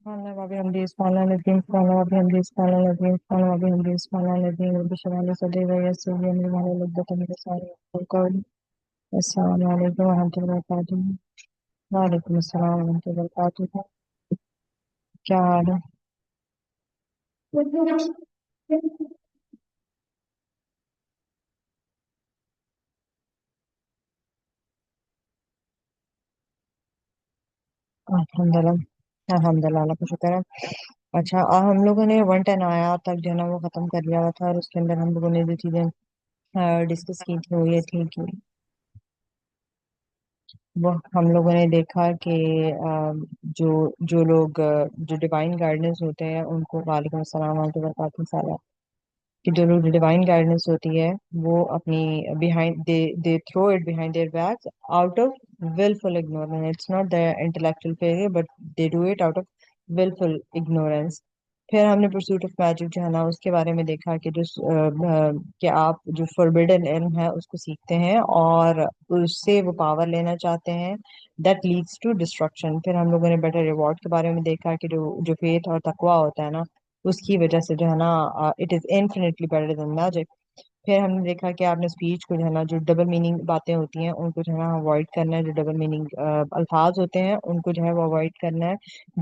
سبحان وبحمدہ سبحان العظیم سبحان وبحمدہ سبحان العظیم سبحان وبحمدہ سبحان العظیم رب اشرح لي صدري ويسر لي امري واحلل عقدة من لساني يفقهوا قولي. السلام علیکم ورحمۃ اللہ وبرکاتہ. وعلیکم السلام ورحمۃ اللہ وبرکاتہ. کیا حال ہے؟ الحمد للہ. الحمد للہ، اللہ کا شکر ہے. اچھا، ہم لوگوں نے 110 آیا تک جو ہے نا وہ ختم کر لیا ہوا تھا، اور اس کے اندر ہم لوگوں نے جو چیزیں ڈسکس کی تھی وہ یہ تھی کہ وہ ہم لوگوں نے دیکھا کہ جو جو لوگ جو ڈیوائن گائیڈنس ہوتے ہیں ان کو، وعلیکم السلام ورحمۃ اللہ وبرکاتہ، کہ جو لوگ ڈیوائن گائیڈنس ہوتی ہے وہ اپنی behind they throw it behind their backs out of willful ignorance. It's not their intellectual failure but they do it out of willful ignorance. پھر ہم نے پرسوٹ آف میجک جو ہے نا اس کے بارے میں دیکھا کہ کہ آپ جو فوربیڈن علم ہے اس کو سیکھتے ہیں اور اس سے وہ پاور لینا چاہتے ہیں. That leads to destruction. پھر ہم لوگوں نے بیٹر ریوارڈ کے بارے میں دیکھا کہ جو فیتھ اور تقوی ہوتا ہے نا اس کی وجہ سے جو ہے نا it is infinitely better than magic. پھر ہم نے دیکھا کہ آپ نے اسپیچ کو جو ہے نا جو ڈبل میننگ باتیں ہوتی ہیں ان کو جو ہے نا اوائڈ کرنا ہے. جو ڈبل میننگ الفاظ ہوتے ہیں ان کو جو ہے وہ اوائڈ کرنا ہے.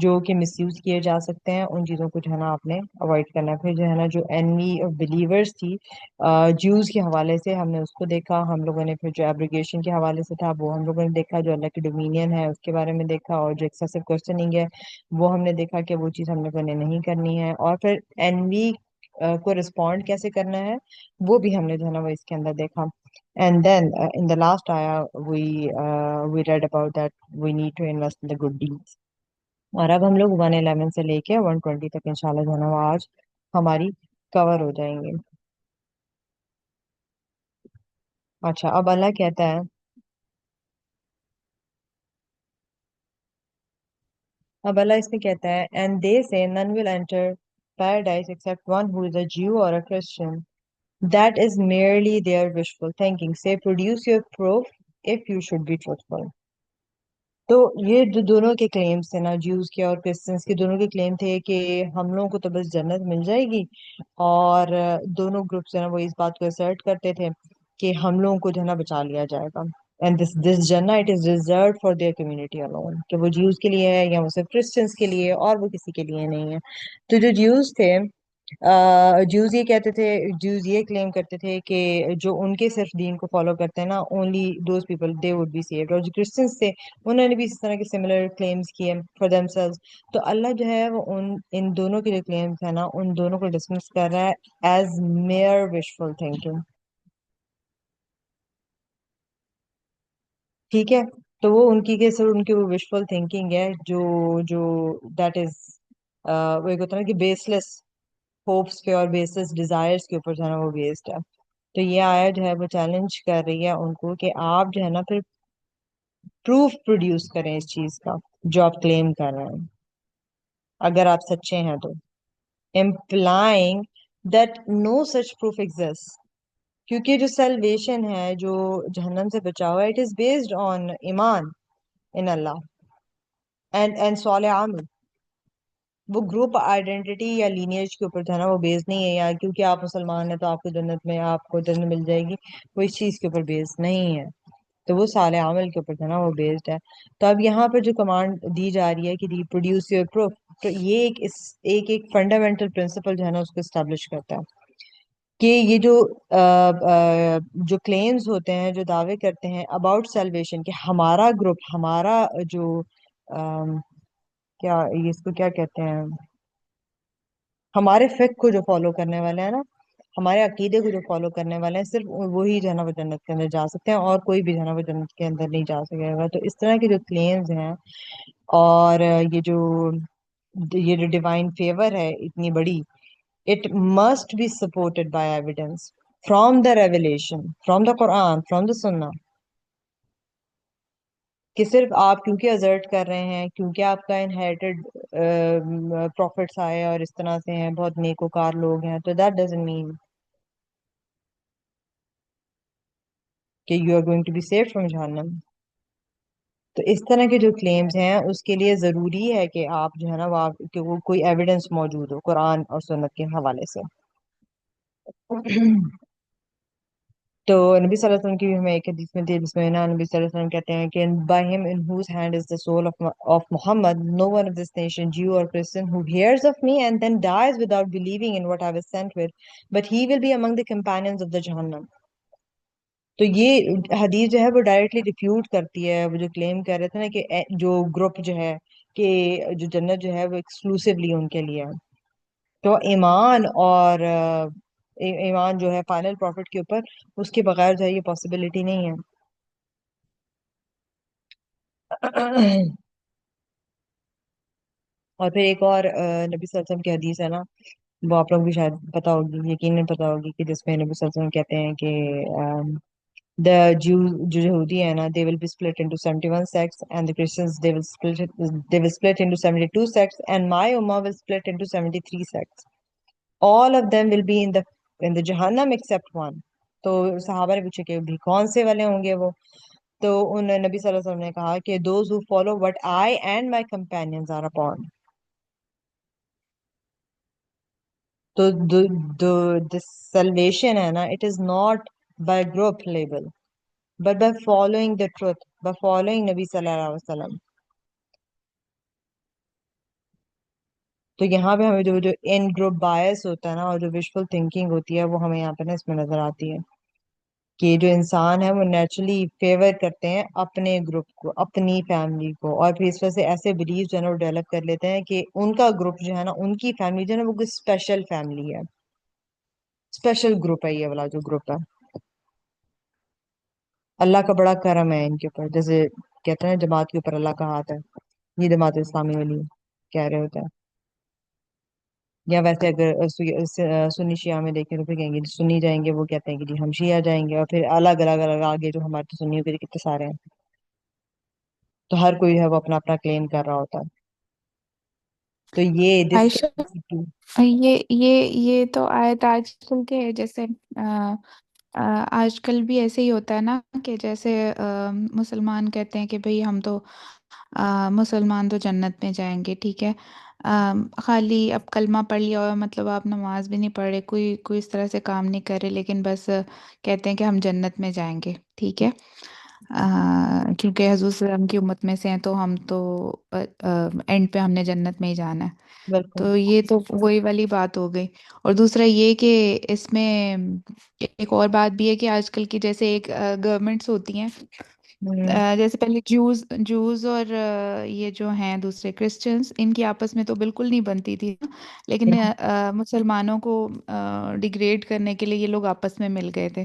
جو کہ مس یوز کیے جا سکتے ہیں ان چیزوں کو جو ہے نا آپ نے اوائڈ کرنا ہے. پھر جو ہے نا جو اینوی آف بلیورس تھی جوز کے حوالے سے ہم نے اس کو دیکھا. ہم لوگوں نے پھر جو ایبریگیشن کے حوالے سے تھا وہ ہم لوگوں نے دیکھا. جو اللہ کی ڈومینین ہے اس کے بارے میں دیکھا. اور جو ایکسیسو کوشچننگ ہے وہ ہم نے دیکھا کہ وہ چیز ہم لوگوں نے نہیں کرنی ہے. اور پھر اینوی کو رسپونڈ کیسے کرنا ہے وہ بھی ہم نے جو ہے نا وہ اس کے اندر دیکھا. And then in the last آیا we read about that we need to invest in the good deeds. اور اب ہم لوگ 111 سے لے کے 120 تک انشاءاللہ جو ہے نا وہ آج ہماری کور ہو جائیں گے. اچھا، اب اللہ کہتا ہے، اب اللہ اس میں کہتا ہے and they say none will enter paradise except one who is a Jew or a Christian. That is merely their wishful thinking. Say produce your proof if you should be truthful. تو یہ جو دونوں کے claims تھے نا، Jews کے اور Christians کے، دونوں کے کلیم تھے کہ ہم لوگوں کو تو بس جنت مل جائے گی. اور دونوں گروپس جو ہے نا وہ اس بات کو اسرٹ کرتے تھے کہ ہم لوگوں کو جو ہے نا بچا لیا جائے گا. اینڈ دس جنہ it is reserved for their community alone. کہ وہ جیوز کے لیے ہے یا وہ صرف کرسچنس کے لیے اور وہ کسی کے لیے نہیں ہے. تو جو جیوز تھے، جیوز یہ کہتے تھے، جیوز یہ کلیم کرتے تھے کہ جو ان کے صرف دین کو فالو کرتے ہیں نا only those people they would be saved. اور جو کرسچنس تھے انہوں نے بھی اس طرح کے سملر کلیمز کیے فار دیم سیلز. تو اللہ جو ہے وہ ان دونوں کے جو کلیمز ہیں نا ان دونوں کو ڈسمس کر رہا ہے ایز میئر وشفل تھنکنگ. ٹھیک ہے، تو وہ ان کی کیسے ان کی وہ وشفل تھنکنگ ہے جو جو دیٹ از وہ ایک ہوتا ہے نا کہ بیس لیس ہوپس پہ اور بیس لیس ڈیزائرس کے اوپر جو ہے نا وہ بیسڈ ہے. تو یہ آیا جو ہے وہ چیلنج کر رہی ہے ان کو کہ آپ جو ہے نا پھر پروف پروڈیوس کریں اس چیز کا جو آپ کلیم کر رہے ہیں اگر آپ سچے ہیں تو. implying that no such proof exists. کیونکہ جو سیلویشن ہے، جو جہنم سے بچاؤ ہے، اٹ از بیسڈ آن ایمان ان اللہ اینڈ صالح عمل. وہ گروپ آئیڈینٹی یا لینیج کے اوپر جو ہے نا وہ بیس نہیں ہے، یا کیونکہ آپ مسلمان ہیں تو آپ کو جنت میں آپ کو جنت مل جائے گی. وہ اس چیز کے اوپر بیس نہیں ہے. تو وہ صالح عمل کے اوپر جو ہے نا وہ بیسڈ ہے. تو اب یہاں پر جو کمانڈ دی جا رہی ہے کہ ریپروڈیوس یور پروف، تو یہ ایک ایک فنڈامنٹل پرنسپل جو ہے نا اس کو اسٹیبلش کرتا ہے کہ یہ جو کلیمز ہوتے ہیں، جو دعوے کرتے ہیں اباؤٹ سیلویشن کہ ہمارا گروپ، ہمارا جو کیا اس کو کیا کہتے ہیں، ہمارے فقہ کو جو فالو کرنے والے ہیں نا، ہمارے عقیدے کو جو فالو کرنے والے ہیں، صرف وہی جو ہے نا وہ جنت کے اندر جا سکتے ہیں اور کوئی بھی جو ہے نا وہ جنت کے اندر نہیں جا سکے گا. تو اس طرح کے جو کلیمز ہیں اور یہ جو ڈیوائن فیور ہے اتنی بڑی، it must be supported by evidence from the revelation, from the Quran, from the Sunnah. کہ صرف آپ کیونکہ ازرٹ کر رہے ہیں، کیونکہ آپ کا انہیریٹڈ پروفٹس آئے اور اس طرح سے ہیں، بہت نیکوکار لوگ ہیں، تو that doesn't mean کہ you are going to be saved from جہنم. تو اس طرح کے جو کلیمز ہیں اس کے لیے ضروری ہے کہ آپ جو ہے نا کہ وہ کوئی ایویڈنس موجود ہو قرآن اور سنت کے حوالے سے. تو نبی صلی اللہ علیہ وسلم کی بھی ہمیں ایک حدیث میں تھی جس میں نا نبی صلی اللہ علیہ وسلم کہتے ہیں کہ by him in whose hand is the soul of Muhammad, no one of this nation, Jew or Christian, who hears of me and then dies without believing in what I was sent with, but he will be among the companions of the Jahannam. تو یہ حدیث جو ہے وہ directly refute کرتی ہے وہ جو کلیم کر رہے تھے نا کہ جو گروپ جو ہے کہ جو جنت جو ہے وہ ایکسکلوسیولی ان کے لیے ہے. تو ایمان اور ایمان جو ہے فائنل پروفٹ کے اوپر اس کے بغیر جو ہے یہ پاسبلٹی نہیں ہے. اور پھر ایک اور نبی صلی اللہ علیہ وسلم کی حدیث ہے نا وہ آپ لوگ بھی شاید پتا ہوگی یقیناً پتا ہوگی کہ جس میں نبی صلی اللہ علیہ وسلم کہتے ہیں کہ the Jews جو یہودی ہے نا they will be split into 71 sects and the Christians they will split into 72 sects and my ummah will split into 73 sects. All of them will be in the Jahannam except one. تو صحابہ نے پوچھا کہ بھی کون سے والے ہوں گے وہ. تو ان نبی صلی اللہ علیہ وسلم نے کہا کہ those who follow what I and my companions are upon. تو the salvation ہے نا it is not by group label but by following the truth, by following نبی صلی اللہ علیہ وسلم. تو یہاں پہ ہمیں جو ان گروپ بایس ہوتا ہے نا اور جو وشفل تھنکنگ ہوتی ہے وہ ہمیں یہاں پہ نا اس میں نظر آتی ہے کہ جو انسان ہے وہ نیچرلی فیور کرتے ہیں اپنے گروپ کو اپنی فیملی کو اور پھر اس وجہ سے ایسے بلیف جو ہے نا وہ ڈیولپ کر لیتے ہیں کہ ان کا گروپ جو ہے نا ان کی فیملی جو ہے نا وہ کوئی اسپیشل فیملی ہے اسپیشل گروپ ہے یہ والا جو گروپ ہے. اللہ کا بڑا کرم ہے ان کے اوپر جیسے کہتے ہیں جماعت کے اوپر اللہ کا ہاتھ ہے یہ جماعت اسلامی والی کہہ رہے ہوتے ہیں. یا ویسے اگر سنی شیعہ میں دیکھیں تو پھر کہیں گے جی سنی جائیں گے وہ کہتے ہیں کہ جی ہم شیعہ جائیں گے اور پھر الگ الگ الگ آگے جو ہمارے تو سنیوں کے کتنے سارے ہیں تو ہر کوئی ہے وہ اپنا اپنا کلیم کر رہا ہوتا ہے. تو یہ دس عائشہ، یہ تو آیت آج کل کے جیسے آج کل بھی ایسے ہی ہوتا ہے نا کہ جیسے مسلمان کہتے ہیں کہ بھئی ہم تو مسلمان تو جنت میں جائیں گے، ٹھیک ہے. خالی اب کلمہ پڑھ لیا ہوا مطلب آپ نماز بھی نہیں پڑھ رہے، کوئی اس طرح سے کام نہیں کر رہے، لیکن بس کہتے ہیں کہ ہم جنت میں جائیں گے، ٹھیک ہے. کیونکہ حضور صلی اللہ علیہ وسلم کی امت میں سے ہیں تو ہم تو اینڈ پہ ہم نے جنت میں ہی جانا ہے. بالکل. تو یہ تو وہی والی بات ہو گئی. اور دوسرا یہ کہ اس میں ایک اور بات بھی ہے کہ آج کل کی جیسے ایک گورنمنٹس ہوتی ہیں، جیسے پہلے جوز اور یہ جو ہیں دوسرے کرسچنس، ان کی آپس میں تو بالکل نہیں بنتی تھی نا، لیکن مسلمانوں کو ڈیگریڈ کرنے کے لیے یہ لوگ آپس میں مل گئے تھے.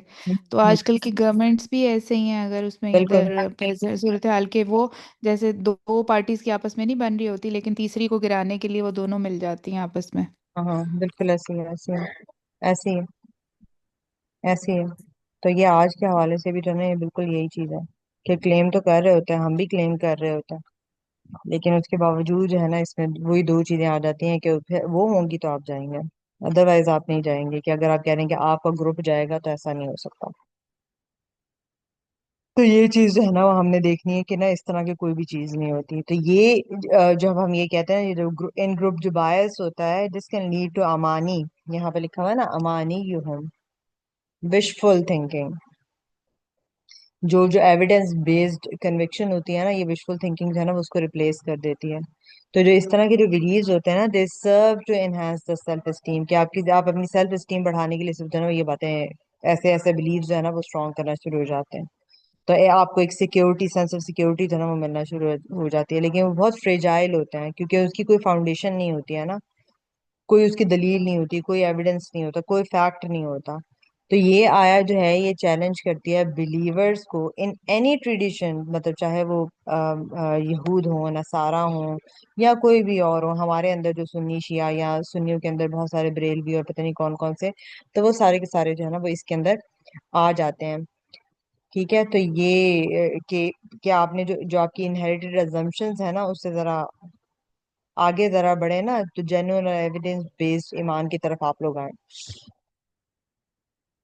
تو آج کل کی گورنمنٹس بھی ایسے ہی ہیں، اگر اس میں بالکل. ادھر صورتحال کے وہ جیسے دو پارٹیز کی آپس میں نہیں بن رہی ہوتی، لیکن تیسری کو گرانے کے لیے وہ دونوں مل جاتی ہیں آپس میں. ہاں ہاں بالکل ایسی ہے ایسی ہے ایسی ہے ایسی ہے. تو یہ آج کے حوالے سے بھی جو ہے نا یہ بالکل یہی چیز ہے کہ کلیم تو کر رہے ہوتے ہیں ہم بھی کلیم کر رہے ہوتے ہیں لیکن اس کے باوجود جو ہے نا اس میں وہی دو چیزیں آ جاتی ہیں کہ وہ ہوں گی تو آپ جائیں گے ادروائز آپ نہیں جائیں گے. کہ اگر آپ کہہ رہے ہیں کہ آپ کا گروپ جائے گا تو ایسا نہیں ہو سکتا. تو یہ چیز جو ہے نا وہ ہم نے دیکھنی ہے کہ نا اس طرح کی کوئی بھی چیز نہیں ہوتی. تو یہ جب ہم یہ کہتے ہیں یہ جو ان گروپ جو بایس ہوتا ہے جس کین لیڈ ٹو امانی، یہاں پہ لکھا ہوا ہے نا امانی یو ہم وشفل تھنکنگ. جو ایویڈنس بیسڈ کنوکشن ہوتی ہے نا یہ وشفل تھنکنگ جو ہے نا وہ اس کو ریپلیس کر دیتی ہے. تو جو اس طرح کے جو بلیوز ہوتے ہیں نا they serve to enhance the self esteem کہ آپ اپنی سیلف اسٹیم بڑھانے کے لیے صرف جو ہے نا یہ باتیں ایسے ایسے بلیوز جو ہے نا وہ اسٹرانگ کرنا شروع ہو جاتے ہیں. تو آپ کو ایک سیکیورٹی سینس آف سیکیورٹی جو ہے نا وہ ملنا شروع ہو جاتی ہے لیکن وہ بہت فریجائل ہوتا ہے کیونکہ اس کی کوئی فاؤنڈیشن نہیں ہوتی ہے نا، کوئی اس کی دلیل نہیں ہوتی، کوئی ایویڈنس نہیں ہوتا، کوئی فیکٹ نہیں ہوتا. تو یہ آیا جو ہے یہ چیلنج کرتی ہے بلیورز کو ان اینی ٹریڈیشن، مطلب چاہے وہ یہود ہوں نصارہ ہوں یا کوئی بھی اور ہو، ہمارے اندر جو سنی شیعہ یا سنیوں کے اندر بہت سارے بریلوی اور پتہ نہیں کون کون سے، تو وہ سارے کے سارے جو ہے نا وہ اس کے اندر آ جاتے ہیں. ٹھیک ہے. تو یہ کہ آپ نے جو آپ کی انہیریٹڈ ازمپشنز ہیں نا اس سے ذرا آگے ذرا بڑھے نا تو جینوئن اور ایویڈنس بیسڈ ایمان کی طرف آپ لوگ آئیں.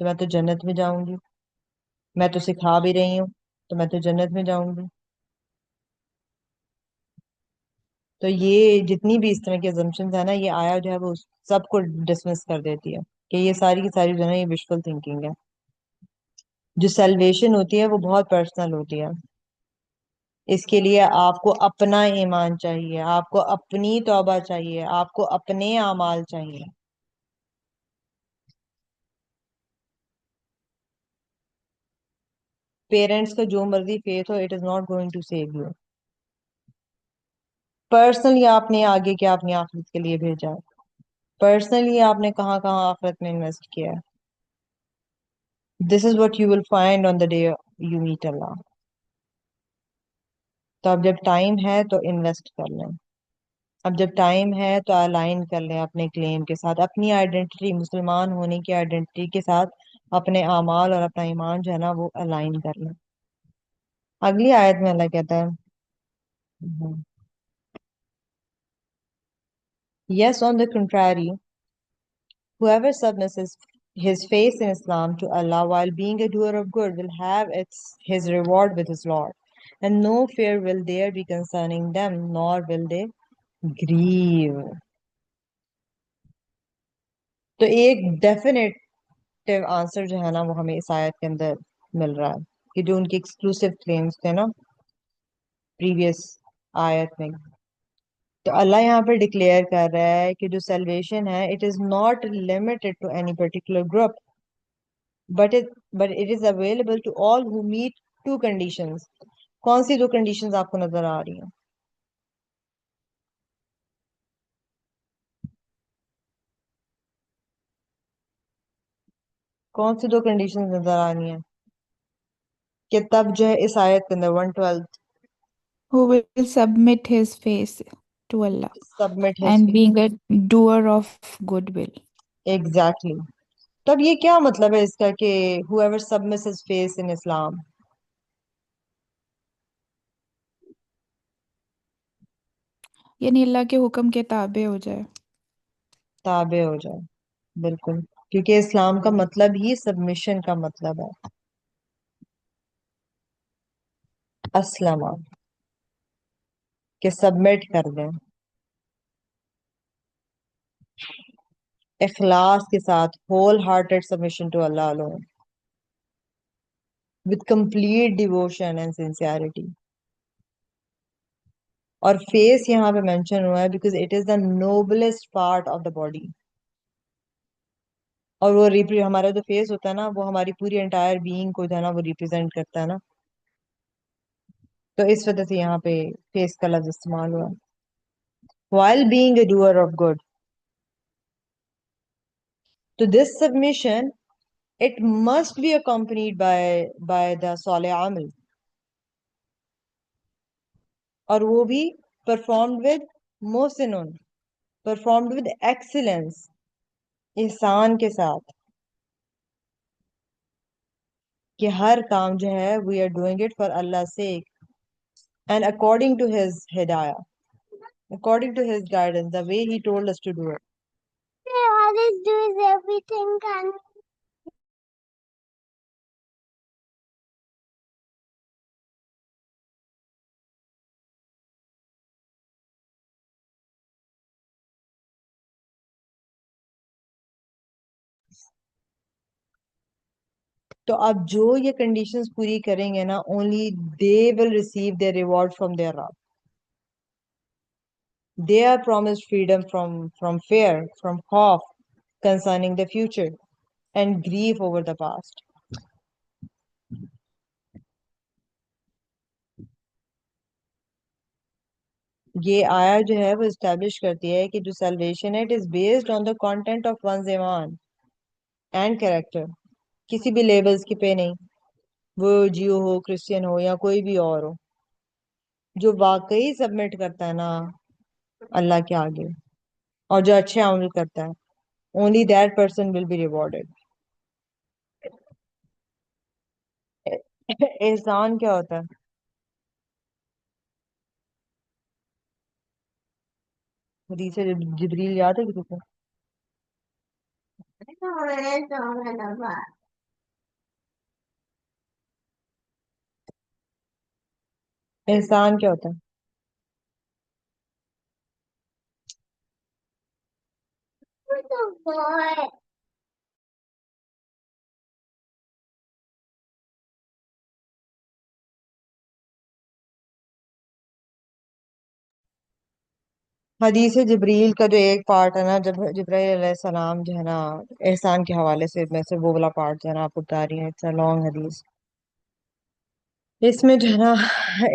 تو میں تو جنت میں جاؤں گی. میں تو سکھا بھی رہی ہوں تو میں تو جنت میں جاؤں گی. تو یہ جتنی بھی اس طرح کی assumptions ہے نا، یہ آیا جو ہے وہ سب کو ڈسمس کر دیتی ہے کہ یہ ساری کی ساری جو ہے نا یہ وشفل تھنکنگ ہے. جو سیلویشن ہوتی ہے وہ بہت پرسنل ہوتی ہے. اس کے لیے آپ کو اپنا ایمان چاہیے، آپ کو اپنی توبہ چاہیے، آپ کو اپنے اعمال چاہیے. پیرنٹس کا جو مرضی فیتھ ہو، it is not going to save you. Personally آپ نے آگے کیا اپنی آخرت کے لیے بھیجا ہے، پرسنلی آپ نے کہاں کہاں آخرت میں انویسٹ کیا ہے. This is what you will find on the day you meet Allah. تو اب جب ٹائم ہے تو انویسٹ کر لیں. اب جب ٹائم ہے تو الائن کر لیں اپنے کلیم کے ساتھ، اپنی آئیڈینٹی، مسلمان ہونے کی آئیڈینٹی کے ساتھ اپنے اعمال اور اپنا ایمان جو ہے نا وہ الائن کر لیں. اگلی آیت میں اللہ کہتا ہے یس آن دا کنٹراری whoever submits his face in Islam to Allah while being a doer of good will have his reward with his Lord, and no fear will there be concerning them, nor will they grieve. تو ایک definitive answer جو ہے نا وہ ہمیں اس آیت کے اندر مل رہا ہے کہ جو ان کے ایکسکلوسیو کلیمز تھے نا پریویس آیت میں، تو اللہ یہاں پہ ڈکلیئر کر رہا ہے کہ جو سیلویشن ہے it is not limited to any particular group but it is available to all who meet two conditions. کون سی دو کنڈیشنز آپ کو نظر آ رہی ہیں؟ کون سی دو کنڈیشنز نظر آ رہی ہیں کہ تب جو ہے اس آیت کے اندر 112 who will submit his face to Allah submit his and faith. being a doer of goodwill. Exactly. تب یہ کیا مطلب ہے اس کا کہ whoever submits his faith in Islam؟ یعنی اللہ کے حکم کے تابع ہو جائے. تابع ہو جائے، بالکل، کیونکہ اسلام کا مطلب ہی سبمیشن کا مطلب ہے. اسلم، کہ سبمٹ کر دیں اخلاص کے ساتھ، whole hearted submission to Allah alone with complete devotion and sincerity. اور فیس یہاں پہ مینشن ہوا ہے because it is the noblest part of the body. اور وہ ہمارا جو فیس ہوتا ہے نا وہ ہماری پوری انٹائر بینگ کو جو ہے نا وہ ریپرزینٹ کرتا ہے نا. تو اس وجہ سے یہاں پہ فیس کا لفظ استعمال ہوا. while being a doer of good. تو this submission it must be accompanied by the صالح عمل، اور وہ بھی performed with Mohsin, performed with excellence، احسان کے ساتھ، کہ ہر کام جو ہے we are doing it for Allah's sake and according to his hidayah, according to his guidance, the way he told us to do it. Allah does everything can. تو اب جو یہ conditions پوری کریں گے نا only they will receive their reward from their Rabb. They are promised freedom from fear, from خوف concerning the future, and grief over the past. یہ آیا جو ہے وہ اسٹیبلش کرتی ہے کہ جو سیلویشن ہے it is based on the content of one's ایمان اینڈ کیریکٹر، کسی بھی لیبلز کی پہ نہیں، وہ جیو ہو، کرسچین ہو یا کوئی بھی اور ہو. جو واقعی سبمٹ کرتا ہے نا اللہ کے آگے اور جو اچھے عمل کرتا ہے only that person will be rewarded. احسان کیا ہوتا ہے؟ حدیث جبریل یاد ہے کسی کو؟ احسان کیا ہوتا ہے؟ حدیث جبریل کا جو ایک پارٹ ہے نا، جب جبرائیل علیہ السلام جو ہے نا احسان کے حوالے سے، میں سے وہ والا پارٹ جو ہے نا آپ کو بتا رہی ہیں، اٹس اے لانگ حدیث. اس میں جو ہے نا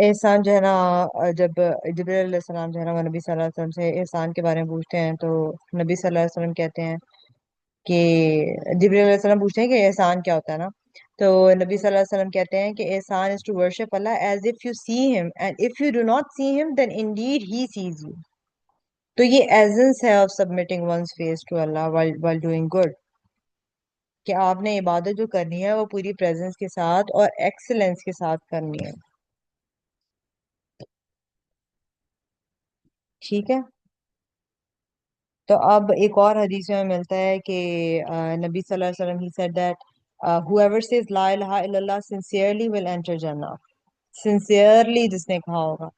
احسان جو ہے نا، جب جبرائیل علیہ السلام جو ہے نا وہ نبی صلی اللہ علیہ وسلم سے احسان کے بارے میں پوچھتے ہیں، تو نبی صلی اللہ علیہ وسلم کہتے ہیں کہ جبرائیل علیہ السلام پوچھتے ہیں کہ احسان کیا ہوتا ہے نا، تو نبی صلی اللہ علیہ وسلم کہتے ہیں کہ احسان is to worship Allah as if you see him, and if you do not see him then indeed he sees you. تو یہ ایزنس ہے of submitting one's face to Allah while doing good، کہ آپ نے عبادت جو کرنی ہے وہ پوری پریزنس کے ساتھ اور ایکسلنس کے ساتھ کرنی ہے. ٹھیک ہے. تو اب ایک اور حدیث میں ملتا ہے کہ نبی صلی اللہ علیہ وسلم he said that whoever says لا الہ الا اللہ sincerely will enter جنہ. sincerely جس نے کہا ہوگا.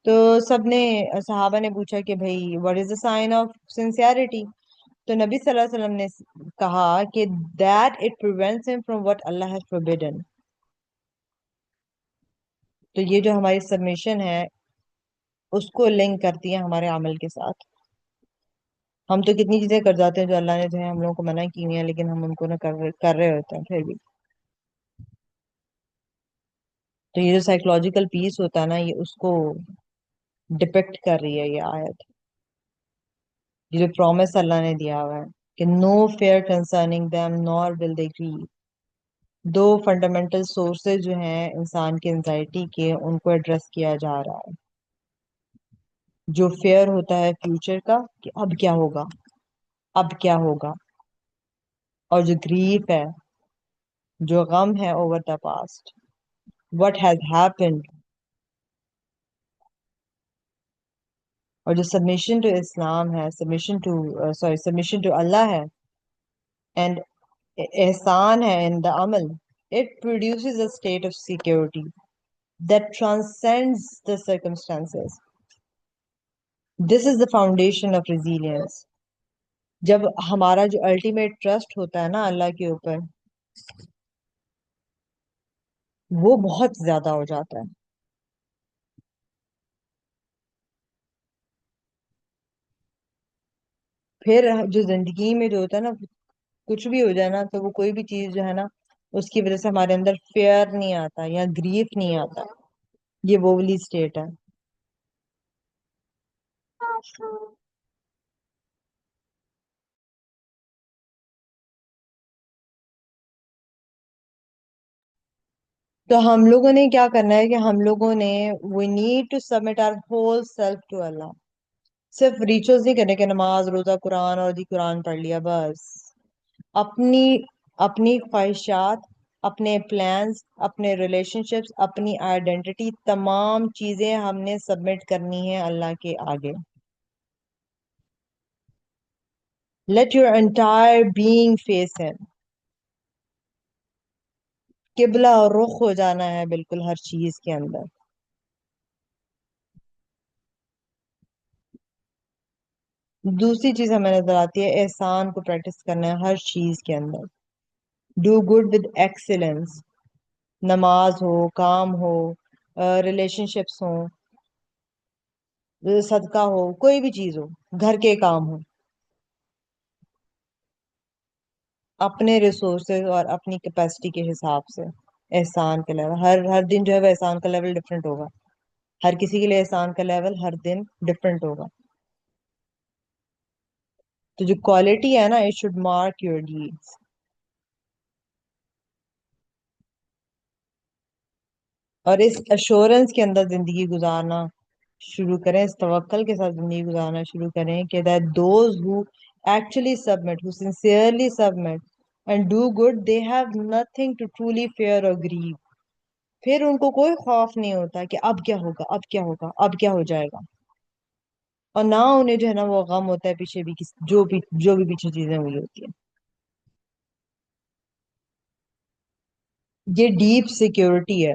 تو سب نے، صحابہ نے پوچھا کہ بھئی what is the sign of sincerity؟ تو نبی صلی اللہ علیہ وسلم نے کہا کہ that it prevents him from what Allah has forbidden. تو یہ جو ہماری سبمیشن ہے اس کو لنک کرتی ہے ہمارے عمل کے ساتھ. ہم تو کتنی چیزیں کر جاتے ہیں جو اللہ نے جو ہے ہم لوگوں کو منع کی ہوئی ہیں، لیکن ہم ان کو نہ کر رہے ہوتے ہیں پھر بھی. تو یہ جو سائیکولوجیکل پیس ہوتا ہے نا، یہ اس کو ڈپیکٹ کر رہی ہے یہ آیت. یہ جو پرومس اللہ نے دیا ہوا ہے کہ no fear concerning them nor will they grieve. Two fundamental sources جو ہیں انسان کی انزائٹی کے، ان کو ایڈریس کیا جا رہا ہے. جو فیئر ہوتا ہے فیوچر کا کہ اب کیا ہوگا، اب کیا ہوگا، اور جو گریف ہے، جو غم ہے over the past, what has happened. اور جو سبمیشن ٹو اسلام ہے، submission to sorry submission to Allah ہے، اینڈ احسان ہے ان دا عمل، it produces a state of security that transcends the circumstances. This is the foundation of resilience. جب ہمارا جو الٹیمیٹ ٹرسٹ ہوتا ہے نا اللہ کے اوپر، وہ بہت زیادہ ہو جاتا ہے. پھر جو زندگی میں جو ہوتا ہے نا، کچھ بھی ہو جائے نا، تو وہ کوئی بھی چیز جو ہے نا اس کی وجہ سے ہمارے اندر فیئر نہیں آتا یا گریف نہیں آتا. یہ وہ والی اسٹیٹ ہے. تو ہم لوگوں نے کیا کرنا ہے کہ ہم لوگوں نے we need to submit our whole self to Allah. صرف ریچوز نہیں کرنے کے، نماز روزہ قرآن اور دی قرآن پڑھ لیا بس. اپنی اپنی خواہشات، اپنے پلانز، اپنے ریلیشن شپس، اپنی آئیڈینٹی، تمام چیزیں ہم نے سبمٹ کرنی ہے اللہ کے آگے. Let your entire being face him. قبلہ اور رخ ہو جانا ہے بالکل ہر چیز کے اندر. دوسری چیز ہمیں نظر آتی ہے، احسان کو پریکٹس کرنا ہے ہر چیز کے اندر. Do good with excellence. نماز ہو، کام ہو، ریلیشن شپس ہوں، صدقہ ہو، کوئی بھی چیز ہو، گھر کے کام ہو، اپنے ریسورسز اور اپنی کیپیسٹی کے حساب سے احسان کا لیول ہر دن جو ہے وہ احسان کا لیول ڈفرینٹ ہوگا. ہر کسی کے لیے احسان کا لیول ہر دن ڈفرینٹ ہوگا. تو جو کوالٹی ہے نا، it should mark your deeds. اور اس ایشورنس کے اندر زندگی گزارنا شروع کریں، اس توکل کے ساتھ زندگی گزارنا شروع کریں کہ that those who actually submit, who sincerely submit and do good, they have nothing to truly fear or grieve. پھر ان کو کوئی خوف نہیں ہوتا کہ اب کیا ہوگا، اب کیا ہوگا، اب کیا ہو جائے گا. اور نہ انہیں جو ہے نا وہ غم ہوتا ہے پیچھے بھی جو بھی پیچھے چیزیں ہوئی ہوتی ہیں. یہ ڈیپ سیکیورٹی ہے.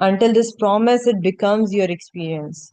until this promise it becomes your experience।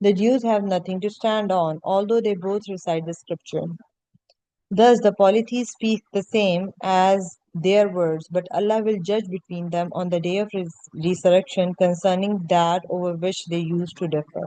the Jews have nothing to stand on, although they both recite the scripture. Thus the polytheists speak the same as their words, but Allah will judge between them on the day of resurrection concerning that over which they used to differ.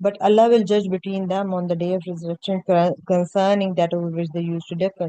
but Allah will judge between them on the day of resurrection concerning that over which they used to differ।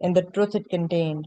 in the truth it contained।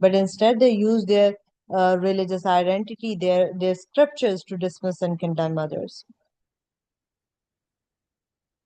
but instead they used their religious identity, their scriptures to dismiss and condemn others.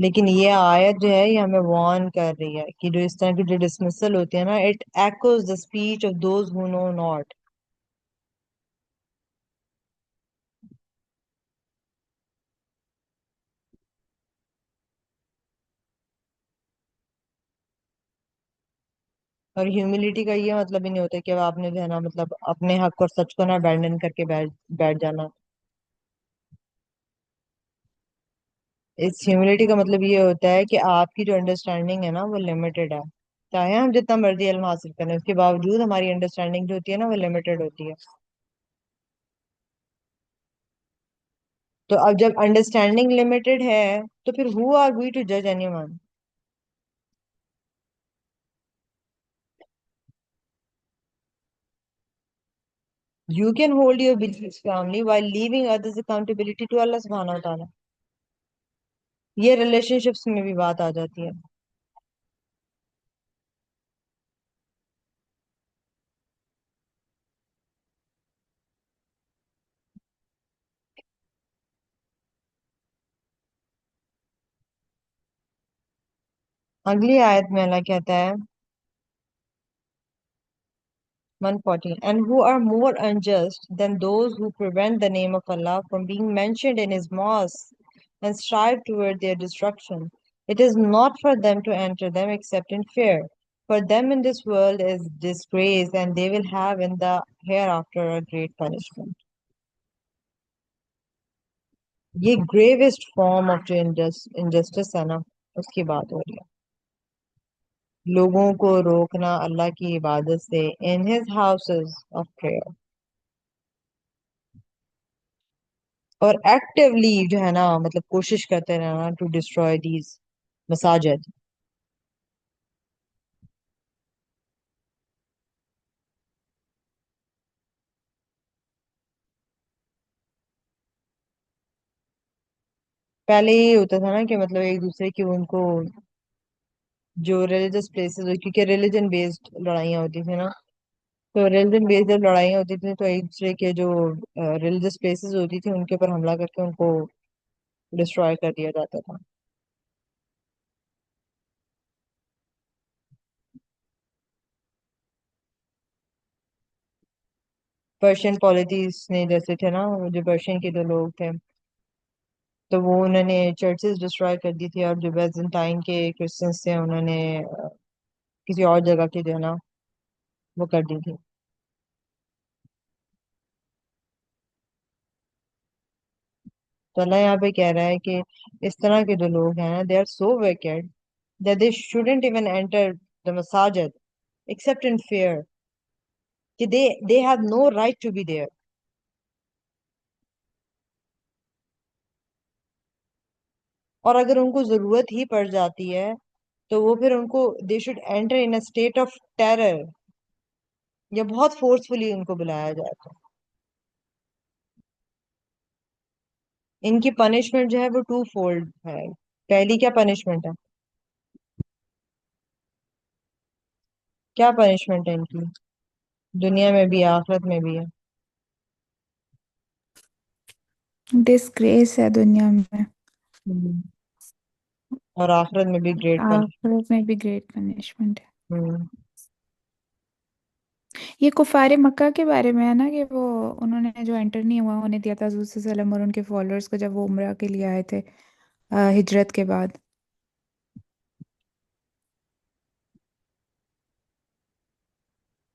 لیکن یہ آیت جو ہے یہ ہمیں Warren کر رہی ہے کہ جو اس طرح کی جو ڈسمسل ہوتی ہے نا it echoes the speech of those who know not. اور ہیوملٹی کا یہ مطلب ہی نہیں ہوتا کہ آپ نے جو ہے نا مطلب اپنے حق اور سچ کو نا ابینڈن کر کے بیٹھ جانا. اس ہیوملٹی کا مطلب یہ ہوتا ہے کہ آپ کی جو انڈرسٹینڈنگ ہے نا وہ لمیٹڈ ہے. چاہے ہم جتنا مرضی علم حاصل کریں اس کے باوجود ہماری انڈرسٹینڈنگ جو ہوتی ہے نا وہ لمیٹڈ ہوتی ہے. تو اب جب انڈرسٹینڈنگ لمیٹڈ ہے تو پھر who are we to judge anyone? You can hold your beliefs firmly while leaving others accountability to Allah subhanahu wa ta'ala. یہ ریلیشن شپس میں بھی بات آ جاتی ہے. اگلی آیت میں اللہ کہتا ہے 114 and who are more unjust than those who prevent the name of Allah from being mentioned in his mosque and strive toward their destruction. It is not for them to enter them except in fear. For them in this world is disgrace and they will have in the hereafter a great punishment. یہ گریوسٹ form of جو injustice ہے نا اس کی بات ہو رہی ہے. لوگوں کو روکنا اللہ کی عبادت سے in his houses of prayer. اور ایکٹیولی جو ہے نا مطلب کوشش کرتے رہنا ٹو ڈسٹروائے دیز مساجد. پہلے یہ ہوتا تھا نا کہ مطلب ایک دوسرے کی ان کو جو ریلیجس پلیسز کیونکہ ریلیجن بیسڈ لڑائیاں ہوتی تھی نا تو ریلیجن بیسڈ جب لڑائیاں ہوتی تھی تو ایک دوسرے کے جو ریلیجس پلیسز ہوتی تھی ان کے اوپر حملہ کر کے ان کو ڈسٹروائے کر دیا جاتا تھا. پرشین پالیٹیز نے جیسے تھے نا وہ جو پرشین کے جو لوگ تھے تو وہ انہوں نے چرچز ڈسٹروائے کر دی تھی اور جو بیزنٹائن کے کرسچنس تھے انہوں نے کسی اور جگہ کی جو ہے نا وہ کر دی تھی. تو اللہ یہاں پہ کہہ رہا ہے کہ اس طرح کے جو لوگ ہیں نا they are so wicked that they shouldn't even enter the masajid except in fear کہ they have no right to be there. اور اگر ان کو ضرورت ہی پڑ جاتی ہے تو وہ پھر ان کو they should enter in a state of terror یا بہت فورسفلی ان کو بلایا جائے تو ان کی پنشمنٹ جو ہے وہ ٹو فولڈ ہے. پہلی کیا پنشمنٹ ہے؟ کیا پنشمنٹ ہے ان کی؟ دنیا میں بھی آخرت میں بھی ہے. ڈسگریس ہے دنیا میں، ہوں. اور آخرت میں بھی گریٹ آخرت میں بھی گریٹ پنشمنٹ ہے. پنشمنٹ. یہ کفار مکہ کے بارے میں ہے نا کہ وہ انہوں نے جو انٹر نہیں ہوا ہونے دیا تھا حضور صلی اللہ علیہ وسلم اور ان کے فالوورز کو جب وہ عمرہ کے لیے آئے تھے ہجرت کے بعد.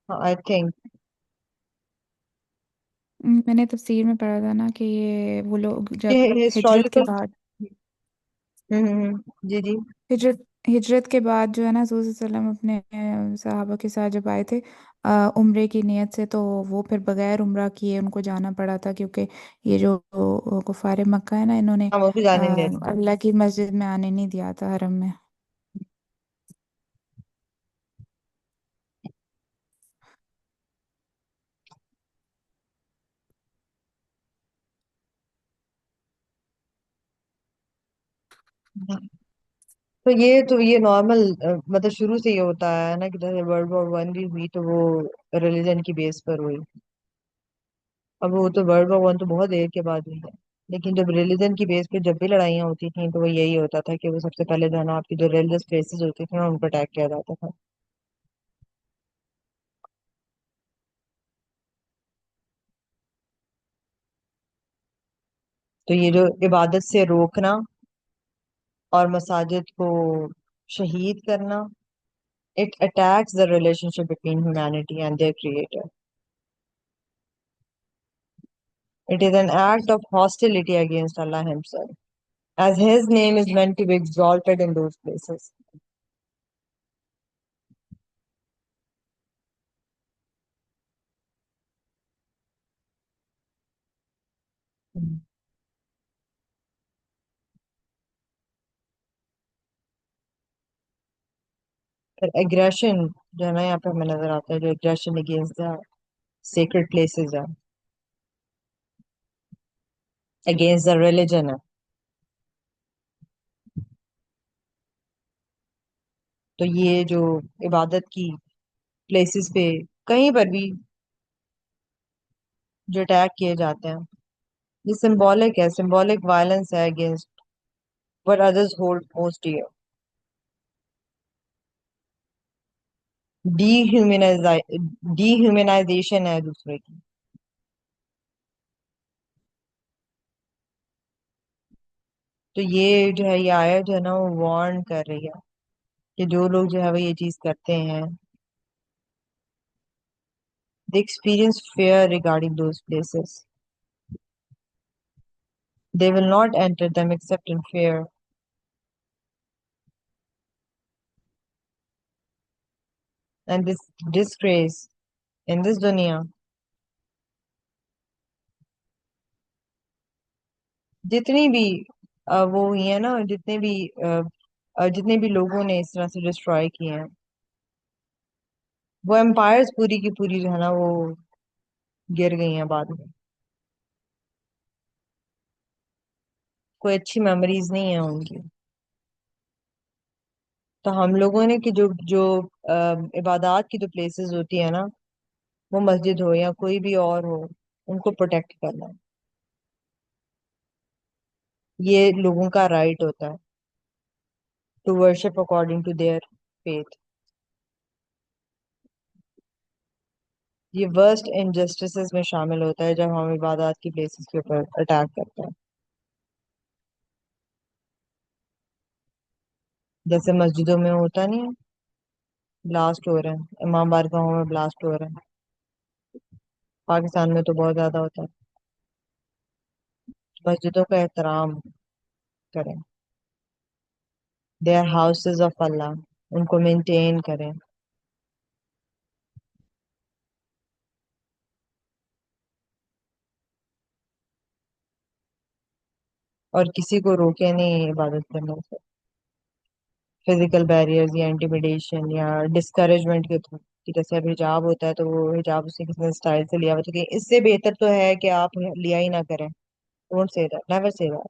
آئی تھنک میں نے تفسیر میں پڑھا تھا نا کہ یہ وہ لوگ جب ہجرت کے ہسٹوریکل. بعد جی جی. ہجرت ہجرت کے بعد جو ہے نا حضور صلی اللہ علیہ وسلم اپنے صحابہ کے ساتھ جب آئے تھے عمرے کی نیت سے، تو وہ پھر بغیر عمرہ کیے ان کو جانا پڑا تھا، کیونکہ یہ جو کفار مکہ ہے نا انہوں نے ہم اس کو جانے نہیں دیتے. اللہ کی مسجد میں آنے نہیں دیا تھا، حرم میں. تو یہ نارمل مطلب شروع سے یہ ہوتا ہے نا کہ جیسے ورلڈ وار 1 بھی ہوئی تو وہ ریلیجن کی بیس پر ہوئی. اب وہ تو ورلڈ وار 1 تو بہت دیر کے بعد ہوئی ہے. لیکن جب ریلیجن کی بیس پہ جب بھی لڑائیاں ہوتی تھیں تو وہ یہی ہوتا تھا کہ وہ سب سے پہلے جو ہے نا آپ کی جو ریلیجس پلیسز ہوتی تھیں نا ان پر اٹیک کیا جاتا تھا. تو یہ جو عبادت سے روکنا اور مساجد کو شہید کرنا, it attacks the relationship between humanity and their creator. It is an act of hostility against Allah himself, as his name is meant to be exalted in those places. پھر aggression جو ہے نا یہاں پہ ہمیں نظر آتا ہے, جو aggression against the sacred places ہے, against the religion ہے. تو یہ جو عبادت کی پلیسز پہ کہیں پر بھی جو اٹیک کیے جاتے ہیں, یہ سمبولک ہے, سمبولک وائلنس ہے against what others hold most dear. ڈیہیومنائزیشن ہے دوسرے کی. تو یہ جو ہے یہ آیت جو ہے نا وہ وارن کر رہی ہے کہ جو لوگ جو ہے وہ یہ چیز کرتے ہیں, they experience fear regarding those places. They will not enter them except in fear. And this disgrace in this dunya, جتنی بھی وہ ہوئی ہیں نا, جتنے بھی لوگوں نے اس طرح سے ڈسٹروائے کیے ہیں, وہ امپائرز پوری کی پوری جو ہے نا وہ گر گئی ہیں بعد میں. کوئی اچھی میموریز نہیں ہیں ان کی. تو ہم لوگوں نے کہ جو عبادات کی جو پلیسز ہوتی ہے نا, وہ مسجد ہو یا کوئی بھی اور ہو, ان کو پروٹیکٹ کرنا, یہ لوگوں کا رائٹ ہوتا ہے to worship according to their faith. یہ ورسٹ انجسٹسز میں شامل ہوتا ہے جب ہم عبادات کی پلیسز کے اوپر اٹیک کرتے ہیں. جیسے مسجدوں میں ہوتا نہیں ہے, بلاسٹ ہو رہے ہیں, امام بارگاہوں میں بلاسٹ ہو رہے ہیں, پاکستان میں تو بہت زیادہ ہوتا ہے. مسجدوں کا احترام کریں, دے آر ہاؤسز آف اللہ, ان کو مینٹین کریں. اور کسی کو روکے نہیں عبادت کرنے سے, فزیکل بیریئرز یا انٹیمیڈیشن یا ڈسکریجمنٹ کے تھرو. کہ جیسے اب حجاب ہوتا ہے تو وہ حجاب اسے کسی نے اسٹائل سے لیا ہوا, تو کہ اس سے بہتر تو ہے کہ آپ لیا ہی نہ کریں. ڈونٹ سے دیٹ, نیور سے دیٹ.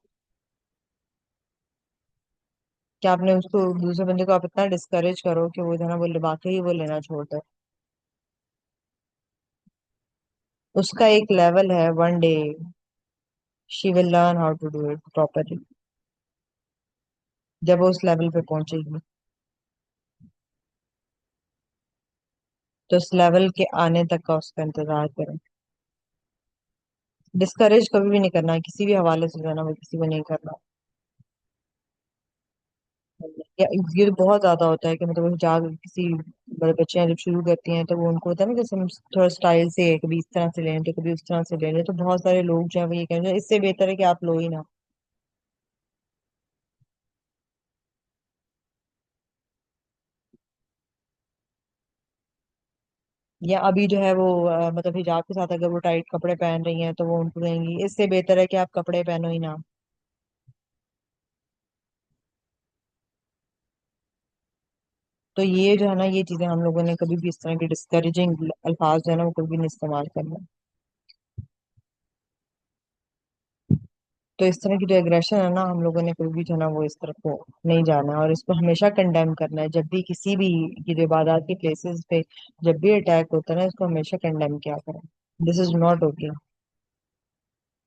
کہ آپ نے اس کو دوسرے بندے کو آپ اتنا ڈسکریج کرو کہ وہ جو ہے نا وہ واقعی وہ لینا چھوڑ دے. اس کا ایک لیول ہے, one day she will learn how to do it properly. جب وہ اس لیول پہ پہنچے گی تو اس لیول کے آنے تک کا اس کا انتظار کریں. ڈسکریج کبھی بھی نہیں کرنا ہے کسی بھی حوالے سے, جو ہے نا وہ کسی کو نہیں کرنا. یہ بہت زیادہ ہوتا ہے کہ مطلب حجاب کسی بڑے بچے جب شروع کرتی ہیں تو وہ ان کو ہوتا ہے نا جیسے ہم تھوڑا اسٹائل سے کبھی اس طرح سے لیں تو کبھی اس طرح سے لے لیں, تو بہت سارے لوگ جو ہے وہ یہ کہتے ہیں اس سے بہتر ہے کہ آپ لو ہی نہ. یا ابھی جو ہے وہ مطلب حجاب کے ساتھ اگر وہ ٹائٹ کپڑے پہن رہی ہیں تو وہ ان کو کہیں گی اس سے بہتر ہے کہ آپ کپڑے پہنو ہی نہ. تو یہ جو ہے نا یہ چیزیں ہم لوگوں نے کبھی بھی اس طرح کے ڈسکریجنگ الفاظ جو ہے نا وہ کبھی نہیں استعمال کرنا. تو اس طرح کی جو اگریشن ہے نا ہم لوگوں نے کبھی بھی جو ہے نا وہ اس طرف کو نہیں جانا ہے, اور اس کو ہمیشہ کنڈیم کرنا ہے. جب بھی کسی بھی کی جو عبادات کی پلیسز پہ جب بھی اٹیک ہوتا ہے نا, اس کو ہمیشہ کنڈیم کیا کریں. This is not okay.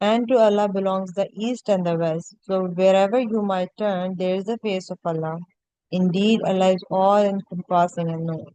and to Allah belongs the east and the west, so wherever you might turn there is the face of Allah. Indeed Allah is all encompassing and knowing.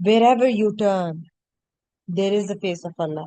wherever you turn there is the face of Allah।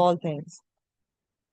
all things।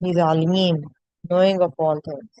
he is alim, knowing of all things।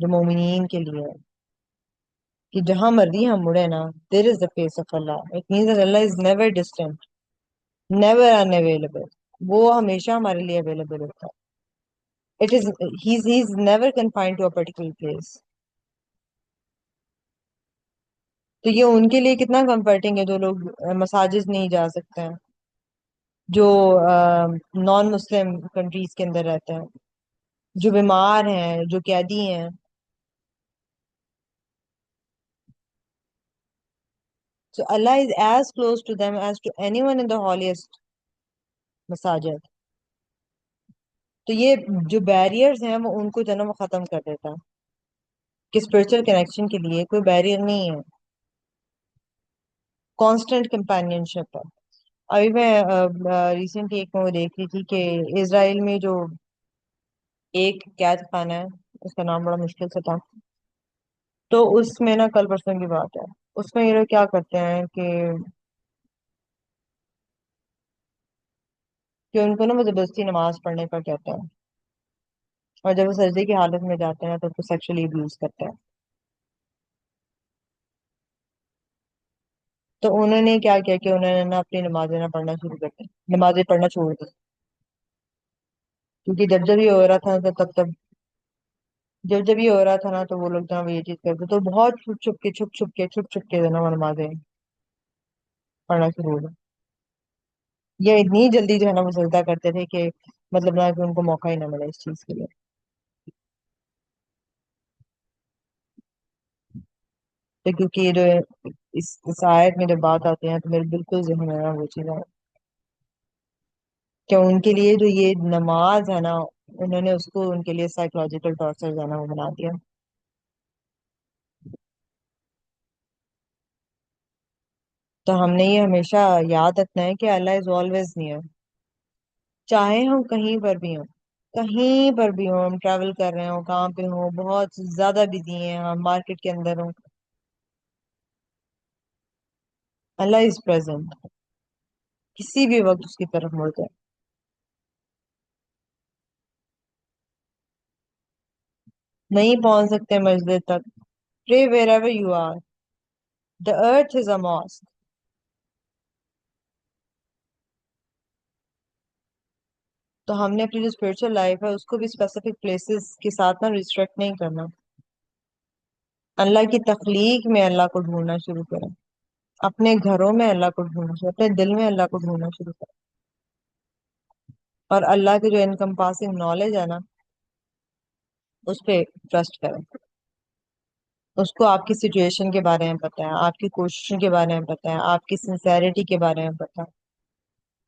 جو مومنین کے لیے ہے کہ جہاں مرضی ہم مڑے نا there is the face of Allah. It means that Allah is never distant, never unavailable. وہ ہمیشہ ہمارے لیے اویلیبل ہوتا ہے. It is he's never confined to a particular place. تو یہ ان کے لیے کتنا کمفرٹنگ ہے جو لوگ مساجد نہیں جا سکتے ہیں, جو نان مسلم کنٹریز کے اندر رہتے ہیں, جو بیمار ہیں, جو قیدی ہیں. So Allah is as close to them as to anyone in the holiest مساجد. تو یہ جو بیریئرز ہیں وہ ان کو جنم ختم کر دیتا ہے کہ اسپرچل کنیکشن کے لیے کوئی بیریئر نہیں ہے, کانسٹنٹ کمپینین شپ ہے. ابھی میں ریسنٹلی ایک وہ دیکھ رہی تھی کہ اسرائیل میں جو ایک قید خانہ ہے, اس کا نام بڑا مشکل سے تھا, تو اس میں نا کل پرسوں کی بات ہے, اس میں یہ لوگ کیا کرتے ہیں کہ ان کو نا وہ زبردستی نماز پڑھنے کا کہتے ہیں, اور جب وہ سجدے کی حالت میں جاتے ہیں تو ان کو سیکشولی ابیوز کرتے ہیں. تو انہوں نے کیا کیا کہ انہوں نے نا اپنی نمازیں نہ پڑھنا شروع کر دی, نمازیں پڑھنا چھوڑ دی. کیونکہ جب جب یہ ہو رہا تھا تو تب جب جب یہ ہو رہا تھا نا تو وہ لوگ جو ہے وہ یہ چیز کرتے, تو بہت چھپ چھپ کے جو ہے نا وہ نمازیں پڑھنا شروع ہو گئی. یہ اتنی جلدی جو ہے نا وہ سجدہ کرتے تھے کہ مطلب نہ کہ ان کو موقع ہی نہ ملے اس چیز کے لیے. تو کیونکہ یہ جو اس آیت میں جب بات آتے ہیں تو میرے بالکل ذہن میں نا وہ چیز ہے کہ ان کے لیے جو یہ نماز ہے نا, انہوں نے اس کو ان کے لیے سائیکولوجیکل ٹارچر جو ہے نا وہ بنا دیا. تو ہم نے یہ ہمیشہ یاد رکھنا ہے کہ اللہ از آلویز نیئر. چاہے ہم کہیں پر بھی ہوں, کہیں پر بھی ہوں, ہم ٹریول کر رہے ہوں, کہاں پہ ہوں, بہت زیادہ بزی ہیں, ہم مارکیٹ کے اندر ہوں, اللہ از پریزنٹ. کسی بھی وقت اس کی طرف مڑ جائے. نہیں پہنچ سکتے مسجد تک, pray wherever you are. The earth is a mosque. تو ہم نے اپنی جو اسپرچل لائف ہے اس کو بھی اسپیسیفک پلیسز کے ساتھ نہ ریسٹرکٹ نہیں کرنا. اللہ کی تخلیق میں اللہ کو ڈھونڈنا شروع کریں, اپنے گھروں میں اللہ کو ڈھونڈنا شروع, اپنے دل میں اللہ کو ڈھونڈنا شروع کریں. اور اللہ کی جو انکمپاسنگ نالج ہے نا اس پہ ٹرسٹ کریں. اس کو آپ کی سچویشن کے بارے میں پتہ ہے, آپ کی کوششوں کے بارے میں پتہ ہے, آپ کی سنسیریٹی کے بارے میں پتہ ہے.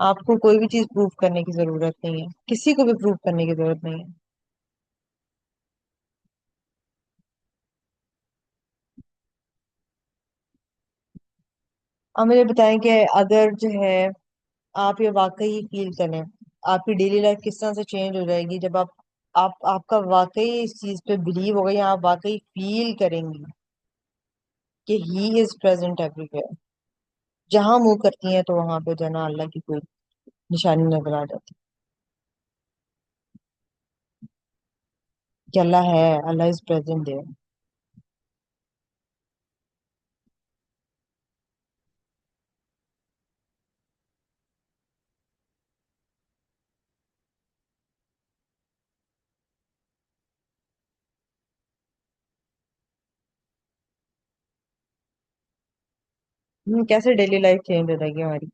آپ کو کوئی بھی چیز پروف کرنے کی ضرورت نہیں ہے, کسی کو بھی پروف کرنے کی ضرورت نہیں ہے. اب مجھے بتائیں کہ اگر جو ہے آپ یہ واقعی فیل کریں, آپ کی ڈیلی لائف کس طرح سے چینج ہو جائے گی جب آپ کا واقعی اس چیز پہ بلیو ہوگا, یا آپ واقعی فیل کریں گی کہ he is present every where. جہاں منہ کرتی ہیں تو وہاں پہ جنا اللہ کی کوئی نشانی نظر آ جاتی کہ اللہ ہے, اللہ از پریزنٹ ہے. کیسے ڈیلی لائف چینج ہو جائے گی ہماری.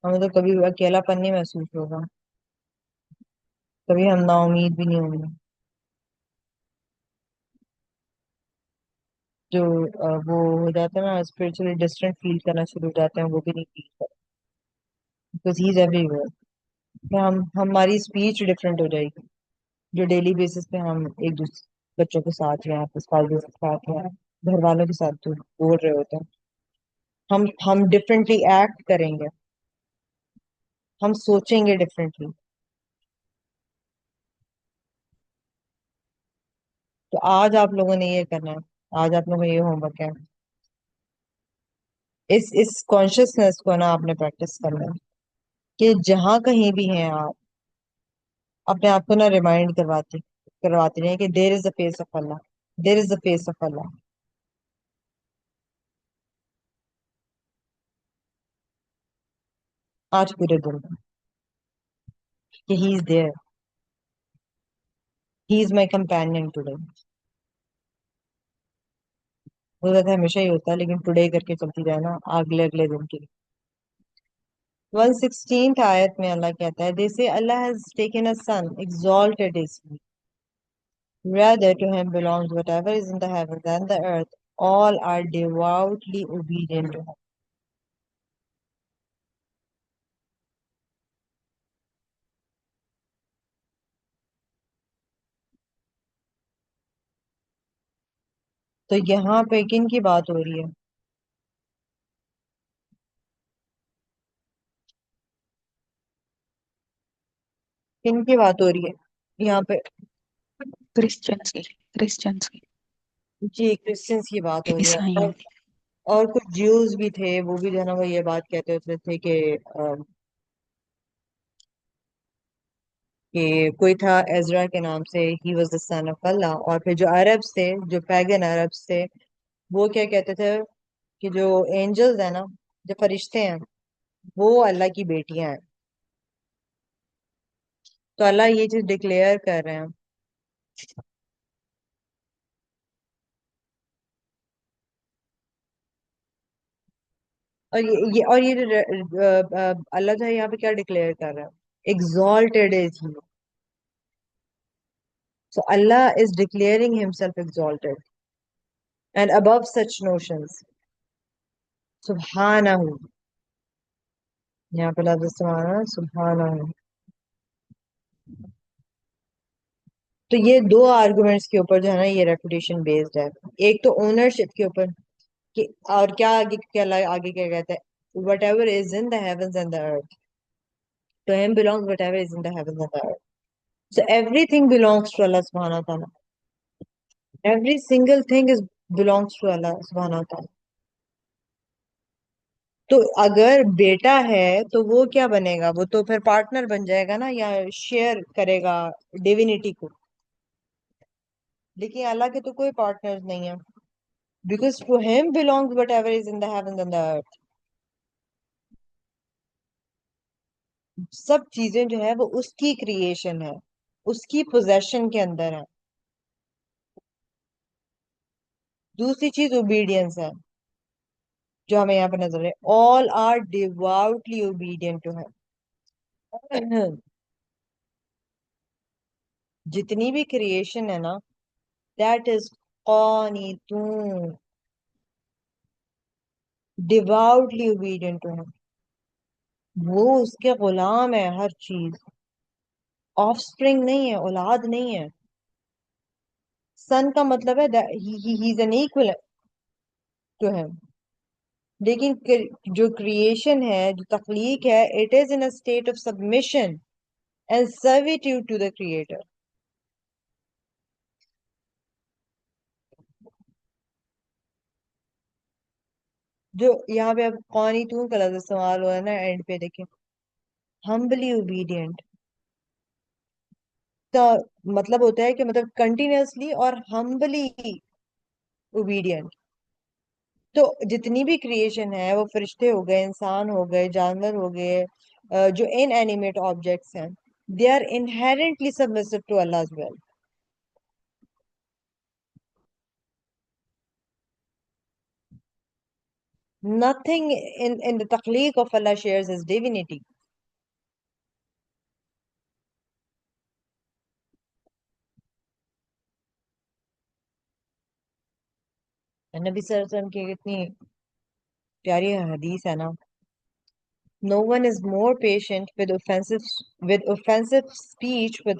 ہمیں تو کبھی اکیلا پن نہیں محسوس ہوگا, کبھی ہم نا امید بھی نہیں ہوں گے. جو وہ ہو جاتا ہے نا اسپرچولی ڈسٹینٹ فیل کرنا شروع ہو جاتے ہیں, وہ بھی نہیں فیل کرتے because he is every where. ہماری اسپیچ ڈفرینٹ ہو جائے گی جو ڈیلی بیسس پہ ہم ایک دوسرے بچوں کے ساتھ یا اسپاؤس کے ساتھ یا گھر والوں کے ساتھ جو بول رہے ہوتے ہیں, ہم ڈفرینٹلی ایکٹ کریں گے, ہم سوچیں گے ڈفرینٹلی. تو آج آپ لوگوں نے یہ کرنا ہے, آج آپ لوگوں کا یہ ہوم ورک ہے, اس کانشیسنیس کو نا آپ نے پریکٹس کرنا ہے کہ جہاں کہیں بھی ہیں آپ, اپنے آپ کو نا ریمائنڈ کرواتی رہے کہ there is the face of Allah, there is the face of Allah. آج پورے دن میں کہ he is there, he is my companion today. ہوتا تھا ہمیشہ ہی ہوتا ہے، لیکن ٹوڈے کر کے چلتی جائے نا اگلے اگلے دن کی. 116th آیت میں اللہ کہتا ہے، they say Allah has taken a son, exalted is he. Rather to him belongs whatever is in the heavens and the earth. All are devoutly obedient to him. تو یہاں پہ کن کی بات ہو رہی ہے؟ کن کی بات ہو رہی ہے یہاں پہ؟ کرسچنس کی، کرسچنس کی، جی کرسچنس کی بات ہو رہی ہے. عیسائیوں کی. اور کچھ جیوز بھی تھے، وہ بھی جو ہے نا وہ یہ بات کہتے ہوتے تھے کہ کوئی تھا ezra کے نام سے، he was the sun of اللہ. اور پھر جو عربس تھے، جو پیگن عربس تھے، وہ کیا کہتے تھے کہ جو اینجلز ہیں نا، جو فرشتے ہیں، وہ اللہ کی بیٹیاں ہیں. تو اللہ یہ چیز ڈکلیئر کر رہے ہیں. اور یہ اللہ جو ہے یہاں پہ کیا ڈکلیئر کر رہا ہے؟ exalted is he. So Allah is declaring himself exalted and above such notions. سبحانہ، یہاں پہ لفظ استعمال ہے سبحانہ. تو یہ دو آرگومنٹس کے اوپر جو ہے نا یہ ریپوٹیشن بیسڈ ہے. ایک تو اونرشپ کے اوپر کہ، اور کیا آگے کیا آگے کیا کہتا ہے، what ever is in the heavens and the earth to him belongs whatever is in the heavens and the earth. So everything belongs to Allah subhanahu wa ta'ala. Every single thing is belongs to Allah subhanahu wa ta'ala. تو اگر بیٹا ہے تو وہ کیا بنے گا؟ وہ تو پھر پارٹنر بن جائے گا نا، یا شیئر کرے گا ڈیوینٹی کو. لیکن اللہ کے تو کوئی پارٹنر نہیں ہے. Because to him belongs whatever is in the heavens and the earth. سب چیزیں جو ہے وہ اس کی کریشن ہے، اس کی پوزیشن کے اندر ہے. دوسری چیز اوبیڈینس ہے جو ہمیں یہاں پہ نظر ہے. all are devoutly obedient to him. جتنی بھی کریشن ہے نا، that is قانتون، devoutly obedient to him. وہ اس کے غلام ہے. ہر چیز آف سپرنگ نہیں ہے، اولاد نہیں ہے. سن کا مطلب ہے he is an equal to him. لیکن جو کریشن ہے، جو تخلیق ہے، it is in a state of submission and servitude to the creator. جو یہاں پہ اب قانتون کا لفظ استعمال ہوا ہے نا اینڈ پہ دیکھیں، humbly obedient کا مطلب ہوتا ہے کہ مطلب کنٹینیوسلی اور humbly obedient. تو جتنی بھی کریشن ہے، وہ فرشتے ہو گئے، انسان ہو گئے، جانور ہو گئے، جو ان اینیمیٹ آبجیکٹس ہیں، they are inherently submissive to Allah as well. Nothing in the تخلیق of Allah shares his divinity. نبی صلی اللہ علیہ وسلم کی کتنی پیاری حدیث ہے نا، no one is more patient with offensive speech with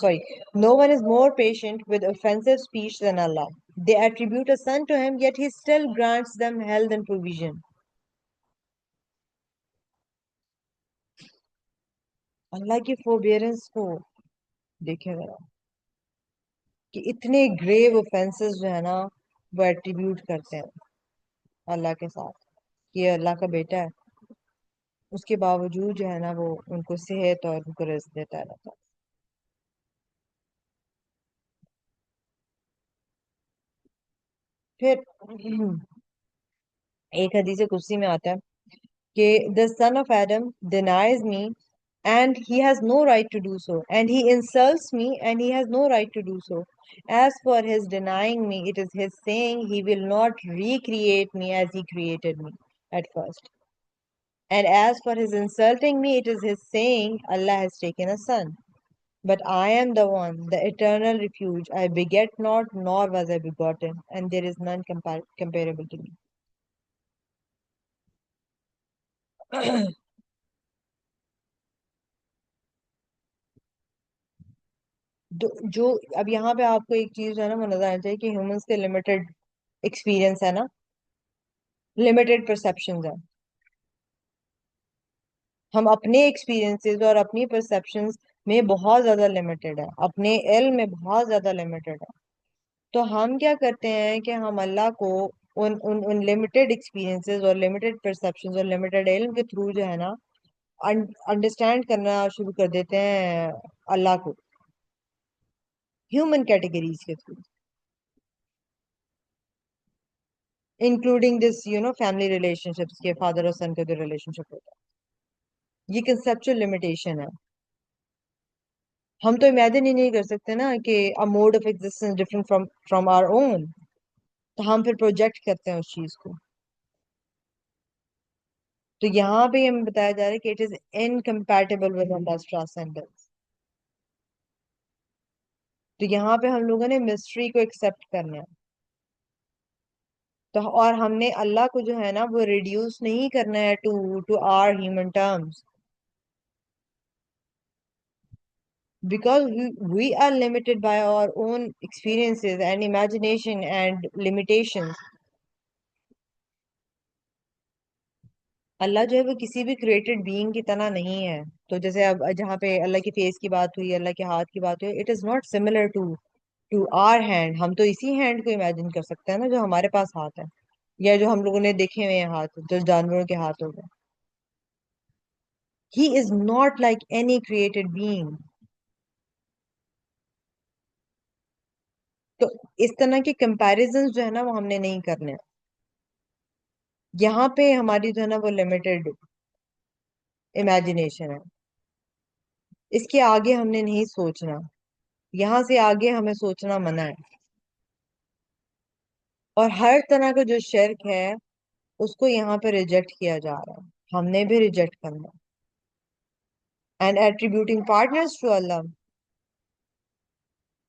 sorry, no one is more patient with offensive speech than Allah. They attribute a son to him, yet he still grants them health and provision. اللہ کی forbearance کو دیکھے ذرا، کہ اتنے گریو offenses جو ہے نا وہ ایٹریبیوٹ کرتے ہیں اللہ کے ساتھ کہ یہ اللہ کا بیٹا ہے. اس کے باوجود جو ہے نا وہ ان کو صحت اور ان کو رزق دیتا رہتا. پھر ایک حدیث قدسی میں آتا ہے کہ the son of Adam denies me and he has no right to do so, and he insults me and he has no right to do so. As for his denying me, it is his saying he will not recreate me as he created me at first. And as for his insulting me, it is his saying Allah has taken a son. But I am the one, the eternal refuge. I beget not, nor was I begotten, and there is none comparable to me. جو اب یہاں پہ آپ کو ایک چیز جو ہے نا وہ نظر آنا چاہیے کہ ہیومنس کے لمیٹڈ ایکسپیرینس ہے نا، لمیٹڈ پرسپشنز ہیں. ہم اپنے ایکسپیرینسز اور اپنی پرسپشنز میں بہت زیادہ لمیٹڈ ہے، اپنے علم میں بہت زیادہ لمیٹڈ ہے. تو ہم کیا کرتے ہیں کہ ہم اللہ کو ان لمیٹڈ ایکسپیرینسز اور لمیٹڈ پرسپشنز اور لمیٹڈ علم کے تھرو جو ہے نا انڈرسٹینڈ کرنا شروع کر دیتے ہیں اللہ کو ہیومن کیٹیگریز کے through, including this family relation ships کے فادر اور سن کا جو ریلیشن شپ ہوتا ہے. یہ کنسپچل لمیٹیشن ہے. ہم تو امیجن ہی نہیں کر سکتے نا کہ a mode of existence different from our own. تو ہم پھر پروجیکٹ کرتے ہیں اس چیز کو. تو یہاں پہ ہمیں بتایا جا رہا ہے کہ it is incompatible with Allah's transcendence. تو یہاں پہ ہم لوگوں نے مسٹری کو ایکسپٹ کرنا ہے. تو اور ہم نے اللہ کو جو ہے نا وہ ریڈیوس نہیں کرنا ہے to our human terms. Because we are limited by our own experiences and imagination and limitations. اللہ جو ہے وہ کسی بھی کریٹڈ بینگ کی طرح نہیں ہے. تو جیسے اب جہاں پہ اللہ کی فیس کی بات ہوئی، اللہ کے ہاتھ کی بات ہوئی، it is not similar to our hand. ہم تو اسی ہینڈ کو امیجن کر سکتے ہیں نا جو ہمارے پاس ہاتھ ہے، یا جو ہم لوگوں نے دیکھے ہوئے ہیں ہاتھ جو جانوروں کے ہاتھ ہو گئے. He is not like any created being. تو اس طرح کے کمپیریزن جو ہے نا وہ ہم نے نہیں کرنے. یہاں پہ ہماری جو ہے نا وہ لمیٹڈ امیجنیشن ہے. اس کے آگے ہم نے نہیں سوچنا. یہاں سے آگے ہمیں سوچنا منع ہے. اور ہر طرح کا جو شرک ہے اس کو یہاں پہ ریجیکٹ کیا جا رہا ہے. ہم نے بھی ریجیکٹ کرنا. And attributing partners to Allah,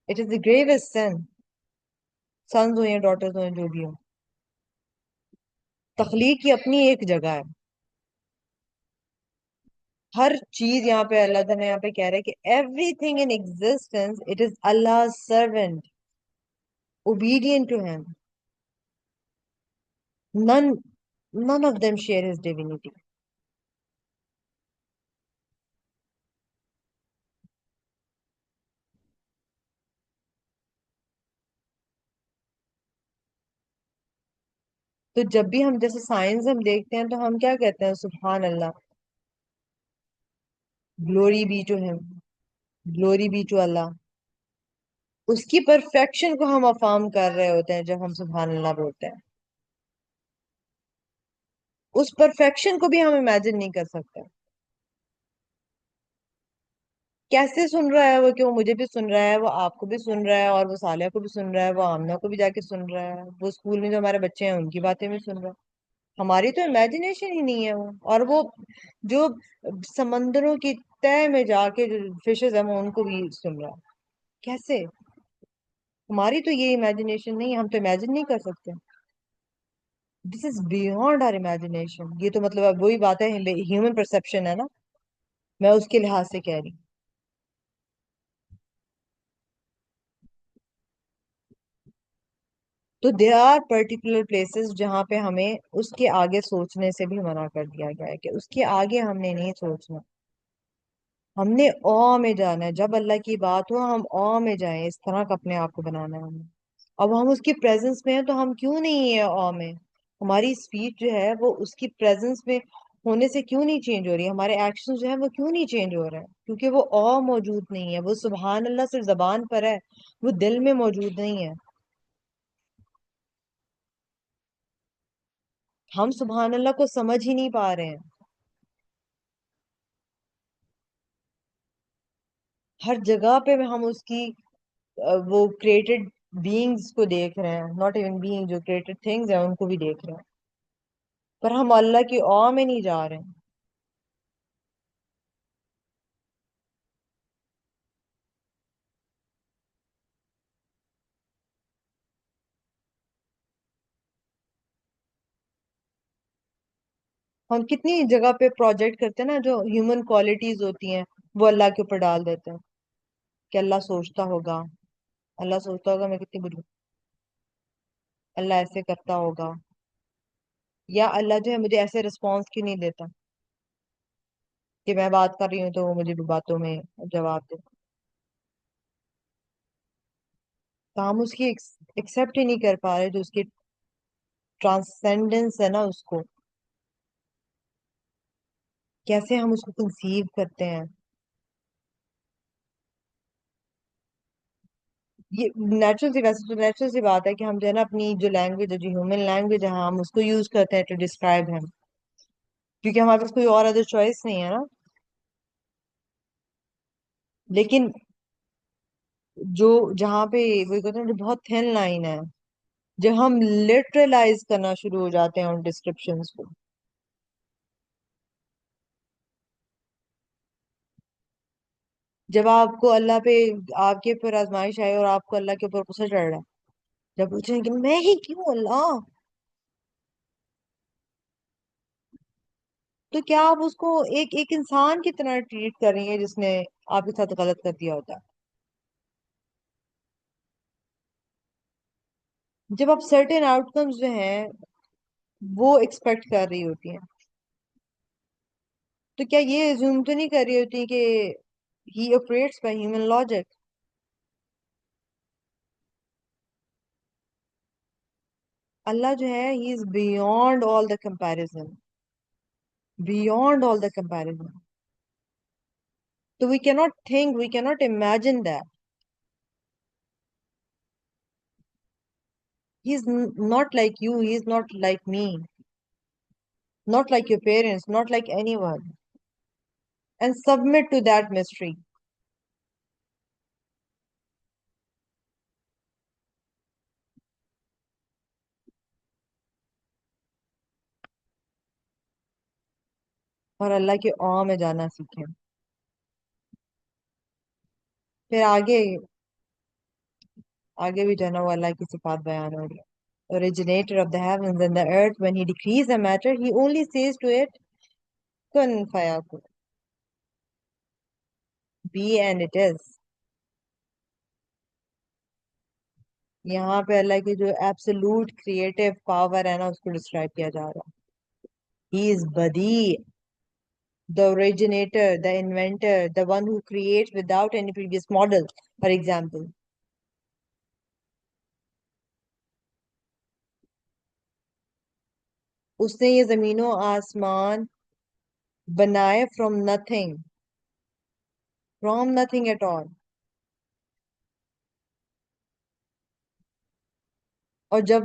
it is the gravest sin. Sons ہو یا ڈاٹرز ہو جو بھی ہو، تخلیق کی اپنی ایک جگہ ہے. ہر چیز یہاں پہ اللہ تعالیٰ یہاں پہ کہہ رہا ہے کہ every thing in existence it is Allah servant obedient to him. None of them share his divinity. تو جب بھی ہم جیسے سائنس ہم دیکھتے ہیں تو ہم کیا کہتے ہیں؟ سبحان اللہ، گلوری بی ٹو ہم، گلوری بی ٹو اللہ. اس کی پرفیکشن کو ہم افارم کر رہے ہوتے ہیں جب ہم سبحان اللہ بولتے ہیں. اس پرفیکشن کو بھی ہم امیجن نہیں کر سکتے. کیسے سن رہا ہے وہ؟ کہ وہ مجھے بھی سن رہا ہے، وہ آپ کو بھی سن رہا ہے، اور وہ صالحہ کو بھی سن رہا ہے، وہ آمنہ کو بھی جا کے سن رہا ہے، وہ اسکول میں جو ہمارے بچے ہیں ان کی باتیں بھی سن رہا ہے. ہماری تو امیجنیشن ہی نہیں ہے وہ. اور وہ جو سمندروں کی تہ میں جا کے جو فشز ہیں وہ ان کو بھی سن رہا ہے. کیسے؟ ہماری تو یہ امیجنیشن نہیں ہے، ہم تو امیجن نہیں کر سکتے. دس از بیونڈ آر امیجنیشن. یہ تو مطلب اب وہی بات ہے، ہیومن پرسپشن ہے نا، میں اس کے لحاظ سے کہہ رہی ہوں. تو دیر آر پرٹیکولر پلیسز جہاں پہ ہمیں اس کے آگے سوچنے سے بھی منع کر دیا گیا ہے کہ اس کے آگے ہم نے نہیں سوچنا. ہم نے او میں جانا ہے. جب اللہ کی بات ہو ہم او میں جائیں. اس طرح کا اپنے آپ کو بنانا ہے ہمیں. اب ہم اس کی پریزنس میں ہیں تو ہم کیوں نہیں ہیں او میں؟ ہماری اسپیچ جو ہے وہ اس کی پریزنس میں ہونے سے کیوں نہیں چینج ہو رہی؟ ہمارے ایکشن جو ہیں وہ کیوں نہیں چینج ہو رہے ہیں؟ کیونکہ وہ موجود نہیں ہے، وہ سبحان اللہ صرف زبان پر ہے، وہ دل میں موجود نہیں ہے. ہم سبحان اللہ کو سمجھ ہی نہیں پا رہے ہیں. ہر جگہ پہ ہم اس کی وہ کریٹڈ بینگز کو دیکھ رہے ہیں، ناٹ ایون بینگ، جو کریٹڈ تھنگز ہیں ان کو بھی دیکھ رہے ہیں، پر ہم اللہ کی او میں نہیں جا رہے ہیں. ہم کتنی جگہ پہ پروجیکٹ کرتے ہیں نا، جو ہیومن کوالٹیز ہوتی ہیں وہ اللہ کے اوپر ڈال دیتے ہیں کہ اللہ سوچتا ہوگا، اللہ سوچتا ہوگا میں کتنی بری، اللہ ایسے کرتا ہوگا، یا اللہ جو ہے مجھے ایسے رسپانس کیوں نہیں دیتا کہ میں بات کر رہی ہوں تو وہ مجھے بھی باتوں میں جواب دے. تو ہم اس کی ایکسپٹ ہی نہیں کر پا رہے، جو اس کی ٹرانسینڈنس ہے نا، اس کو کیسے ہم اس کو کنسیو کرتے ہیں. یہ نیچرل سی، ویسے تو نیچرل سی بات ہے کہ ہم جو ہے نا اپنی جو لینگویج ہے، جو ہیومن لینگویج ہے، ہم اس کو یوز کرتے ہیں ٹو ڈسکرائب ہم، کیونکہ ہمارے پاس کوئی اور ادر چوائس نہیں ہے نا. لیکن جو جہاں پہ وہ کہتے ہیں جو بہت تھن لائن ہے، جب ہم لٹرلائز کرنا شروع ہو جاتے ہیں ان ڈسکرپشنز کو. جب آپ کو اللہ پہ، آپ کے اوپر آزمائش آئے اور آپ کو اللہ کے اوپر غصہ چڑھ رہا ہے، جب پوچھیں کہ میں ہی کیوں اللہ، تو کیا آپ اس کو ایک ایک انسان کی طرح ٹریٹ کر رہی ہیں جس نے آپ کے ساتھ غلط کر دیا ہوتا ہے؟ جب آپ سرٹن آؤٹ کمز جو ہیں وہ ایکسپیکٹ کر رہی ہوتی ہیں، تو کیا یہ زوم تو نہیں کر رہی ہوتی کہ ہی operates by human logic؟ اللہ جو ہے he is beyond all the comparison، beyond all the comparison. So we cannot think, we cannot imagine that. He's not like you, he is not like me, not like your parents, not like anyone. And submit to that mystery. اور اللہ کے awe میں جانا سیکھیں. پھر آگے آگے بھی جو ہے نا وہ اللہ کی صفات بیان ہو رہی ہے. Originator of the heavens and the earth, when he decrees a matter, he only says to it, kun fayakun, be and it is. یہاں پہ اللہ کی جو ایبسولوٹ کریٹو پاور ہے نا اس کو ڈسکرائب کیا جا رہا ہے. He is Badi, the originator, the inventor, the one who creates without any previous model, for example. اس نے یہ زمین و آسمان بنائے from nothing at all. اور جب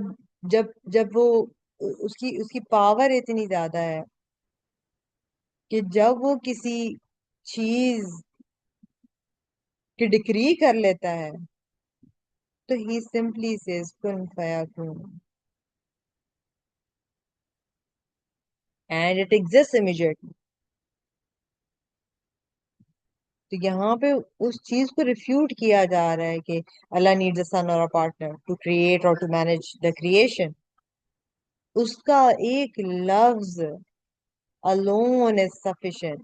جب جب وہ اس کی پاور اتنی زیادہ ہے کہ جب وہ کسی چیز کی ڈکری کر لیتا ہے تو he simply says kun fayakun and it exists immediately. تو یہاں پہ اس چیز کو ریفیوٹ کیا جا رہا ہے کہ اللہ needs a son or a partner to create or to manage the creation. اس کا ایک لفظ alone is sufficient.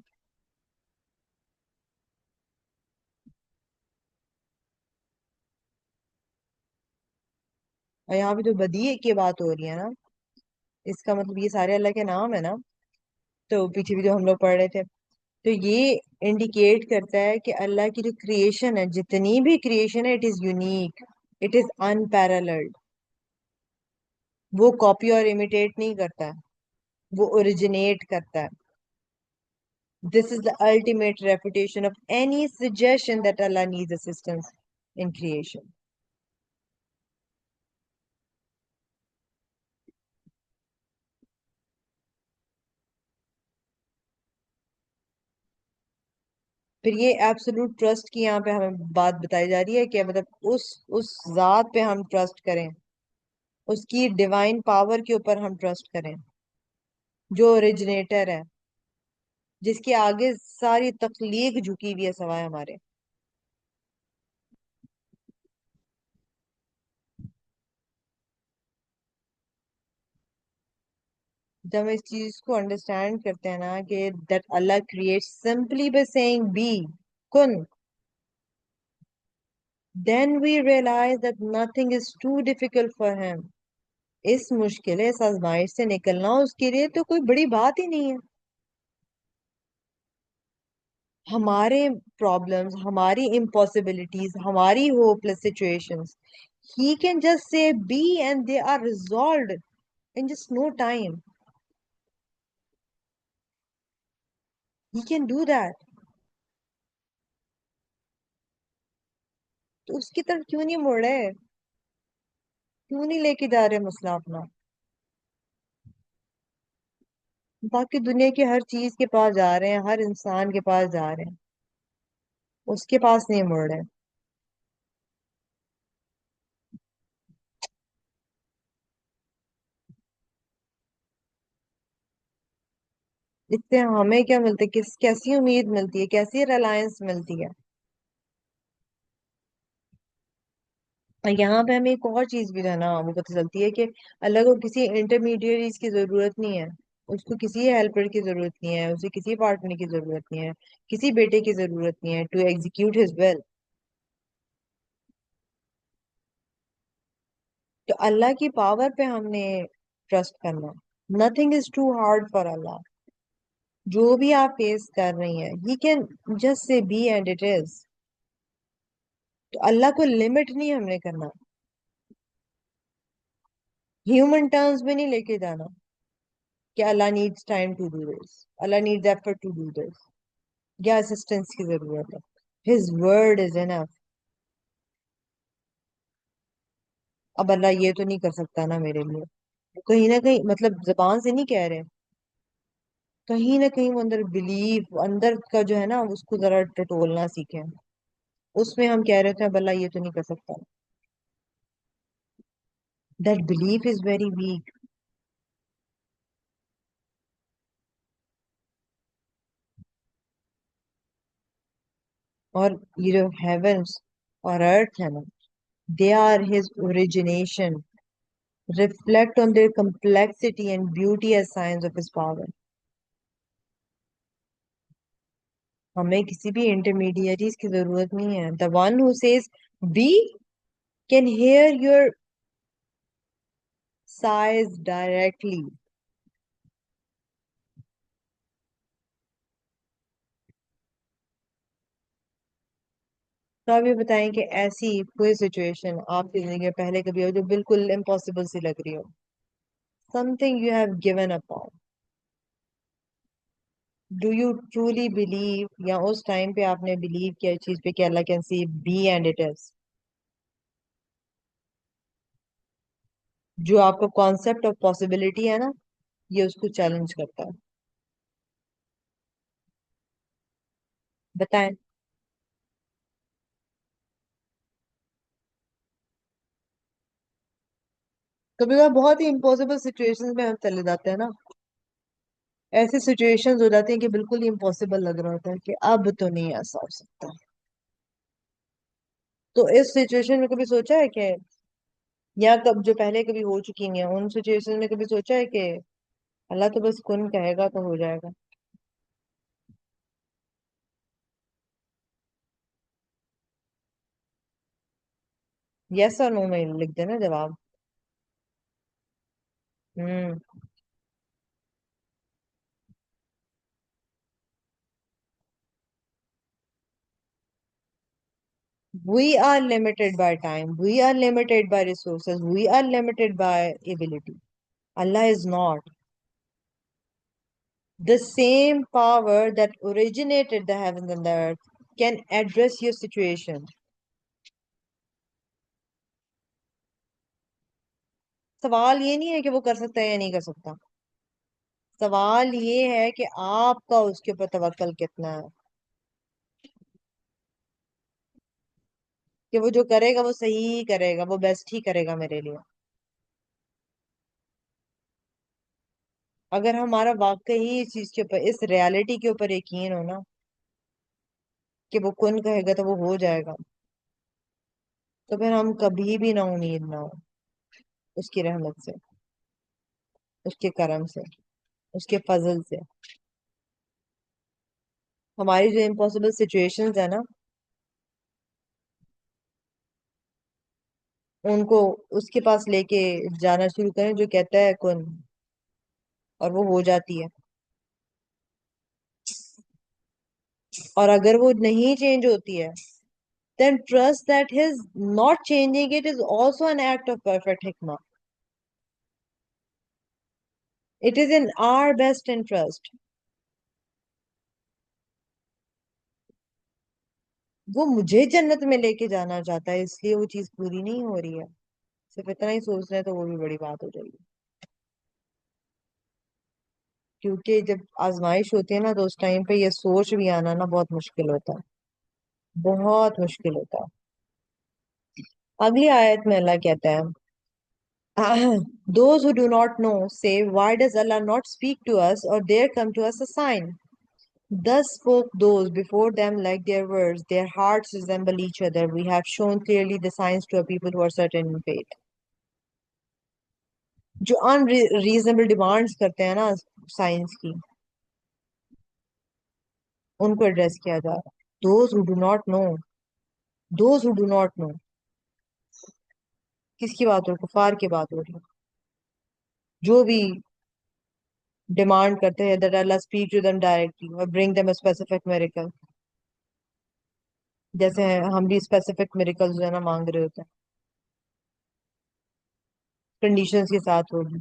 اور یہاں پہ جو بدیع کی بات ہو رہی ہے نا، اس کا مطلب یہ سارے اللہ کے نام ہے نا، تو پیچھے بھی جو ہم لوگ پڑھ رہے تھے، تو یہ انڈیکیٹ کرتا ہے کہ اللہ کی جو کریشن ہے، جتنی بھی کریشن ہے، it is unique, it is unparalleled. وہ کاپی اور امیٹیٹ نہیں کرتا، وہ اوریجنیٹ کرتا ہے. This is the ultimate refutation of any suggestion that Allah needs assistance in creation. پھر یہ ایبسولوٹ ٹرسٹ کی یہاں پہ ہمیں بات بتائی جا رہی ہے کہ مطلب اس ذات پہ ہم ٹرسٹ کریں، اس کی ڈیوائن پاور کے اوپر ہم ٹرسٹ کریں، جو اوریجنیٹر ہے، جس کے آگے ساری تخلیق جھکی ہوئی ہے سوائے ہمارے. جب ہم اس چیز کو انڈرسٹینڈ کرتے ہیں نا کہ that Allah create simply by saying be, کن، then we realize that nothing is too difficult for him. اس مشکل ہے، اس آزمائش سے نکلنا اس کے لیے تو کوئی بڑی بات ہی نہیں ہے. ہمارے پرابلمز، ہماری امپاسبلٹیز، ہماری hopeless situations, he can just say be and they are resolved in just no time. He can do that. تو اس کی طرف کیوں نہیں مڑ رہے؟ کیوں نہیں لے کے جا رہے مسئلہ اپنا؟ باقی دنیا کی ہر چیز کے پاس جا رہے ہیں، ہر انسان کے پاس جا رہے ہیں، اس کے پاس نہیں مڑ رہے. اس سے ہمیں کیا ملتا ہے؟ کیسی امید ملتی ہے، کیسی ریلائنس ملتی ہے؟ اور یہاں پہ ہمیں ایک اور چیز بھی جو ہے نا وہ پتہ چلتی ہے کہ اللہ کو کسی انٹرمیڈیٹریز کی ضرورت نہیں ہے، اس کو کسی ہیلپر کی ضرورت نہیں ہے، اسے کسی پارٹنر کی ضرورت نہیں ہے، کسی بیٹے کی ضرورت نہیں ہے ٹو ایگزیکیوٹ ہز ول. تو اللہ کی پاور پہ ہم نے ٹرسٹ کرنا. Nothing is too hard for Allah. جو بھی آپ فیس کر رہی ہیں he can just say be and it is. تو اللہ کو لمٹ نہیں ہم نے کرنا، ہیومن ٹرمز میں نہیں لے کے جانا کہ Allah needs time to do this, Allah needs effort to do this, یا اسسٹنس کی ضرورت ہے. His word is enough. اب اللہ یہ تو نہیں کر سکتا نا میرے لیے، کہیں نہ کہیں مطلب زبان سے نہیں کہہ رہے، کہیں نہ کہیں وہ اندر بلیف اندر کا جو ہے نا اس کو ذرا ٹٹولنا سیکھیں. اس میں ہم کہہ رہے تھے اب اللہ یہ تو نہیں کر سکتا. That belief is very weak. اور یہ جو ہیونس اور ارتھ ہے نا، they are his origination, reflect on their complexity and beauty as signs of his power. ہمیں کسی بھی انٹرمیڈیٹریز کی ضرورت نہیں ہے. The one who says be can hear your sighs directly. تو آپ یہ بتائیں کہ ایسی کوئی سچویشن آپ کی زندگی میں پہلے کبھی ہو جو بالکل امپاسبل سی لگ رہی ہو، something you have given up on. Do you truly believe یا اس ٹائم پہ آپ نے بلیو کیا اس چیز پہ کہ اللہ can see be and it is؟ جو آپ کا کانسیپٹ آف پاسبلٹی ہے نا یہ اس کو چیلنج کرتا ہے. بتائیں. کبھی کبھی بہت ہی امپاسبل سچویشن میں ہم چلے جاتے ہیں نا، ایسی سچویشن ہو جاتی ہیں کہ بالکل ہی امپاسبل لگ رہا ہوتا ہے کہ اب تو نہیں ایسا ہو سکتا. تو اس سچویشن میں کبھی سوچا ہے کہ یا کب جو پہلے کبھی ہو چکی ہیں ان سچویشن میں کبھی سوچا ہے کہ اللہ تو بس کن کہے گا تو ہو جائے گا؟ یس اور نو میں لکھ دینا جواب. ہوں. We are limited by time. We are limited by resources. We are limited by ability. Allah is not. The same power that originated the heavens and the earth can address your situation. سوال یہ نہیں ہے کہ وہ کر سکتا ہے یا نہیں کر سکتا. سوال یہ ہے کہ آپ کا اس کے اوپر توکل کتنا ہے کہ وہ جو کرے گا وہ صحیح ہی کرے گا، وہ بیسٹ ہی کرے گا میرے لیے. اگر ہمارا واقعی اس چیز کے اوپر، اس ریالٹی کے اوپر یقین ہو نا کہ وہ کن کہے گا تو وہ ہو جائے گا، تو پھر ہم کبھی بھی نا امید نہ ہو اس کی رحمت سے، اس کے کرم سے، اس کے فضل سے. ہماری جو امپاسبل سچویشنز ہیں نا، ان کو اس کے پاس لے کے جانا شروع کریں جو کہتا ہے کن، اور وہ ہو جاتی ہے. اور اگر وہ نہیں چینج ہوتی ہے then trust that his not changing it is also an act of perfect hikmah. It is in our best interest. وہ مجھے جنت میں لے کے جانا چاہتا ہے، اس لیے وہ چیز پوری نہیں ہو رہی ہے. صرف اتنا ہی سوچ رہے ہیں تو وہ بھی بڑی بات ہو جائے گی. کیونکہ جب آزمائش ہوتی ہے نا تو اس ٹائم پہ یہ سوچ بھی آنا نا بہت مشکل ہوتا ہے، بہت مشکل ہوتا ہے. اگلی آیت میں اللہ کہتا ہے those who do not know say why does Allah not speak to us or there come to us a sign. Thus spoke those before them like their words. Their hearts resemble each other. We have shown clearly the signs to a people who are certain in faith. جو ان reasonable demands کرتے ہیں نا science کی، ان کو address کیا جا رہا ہے. Those who do not know, those who do not know. کس کی بات ہو رہی؟ کفار کی بات ہو رہی ہے جو بھی ڈیمانڈ کرتے ہیں that Allah speak to them directly or bring them a specific miracle. جیسے ہم بھی اسپیسیفک میریکل جو ہے نا مانگ رہے ہوتے ہیں، کنڈیشنز کے ساتھ ہوگی.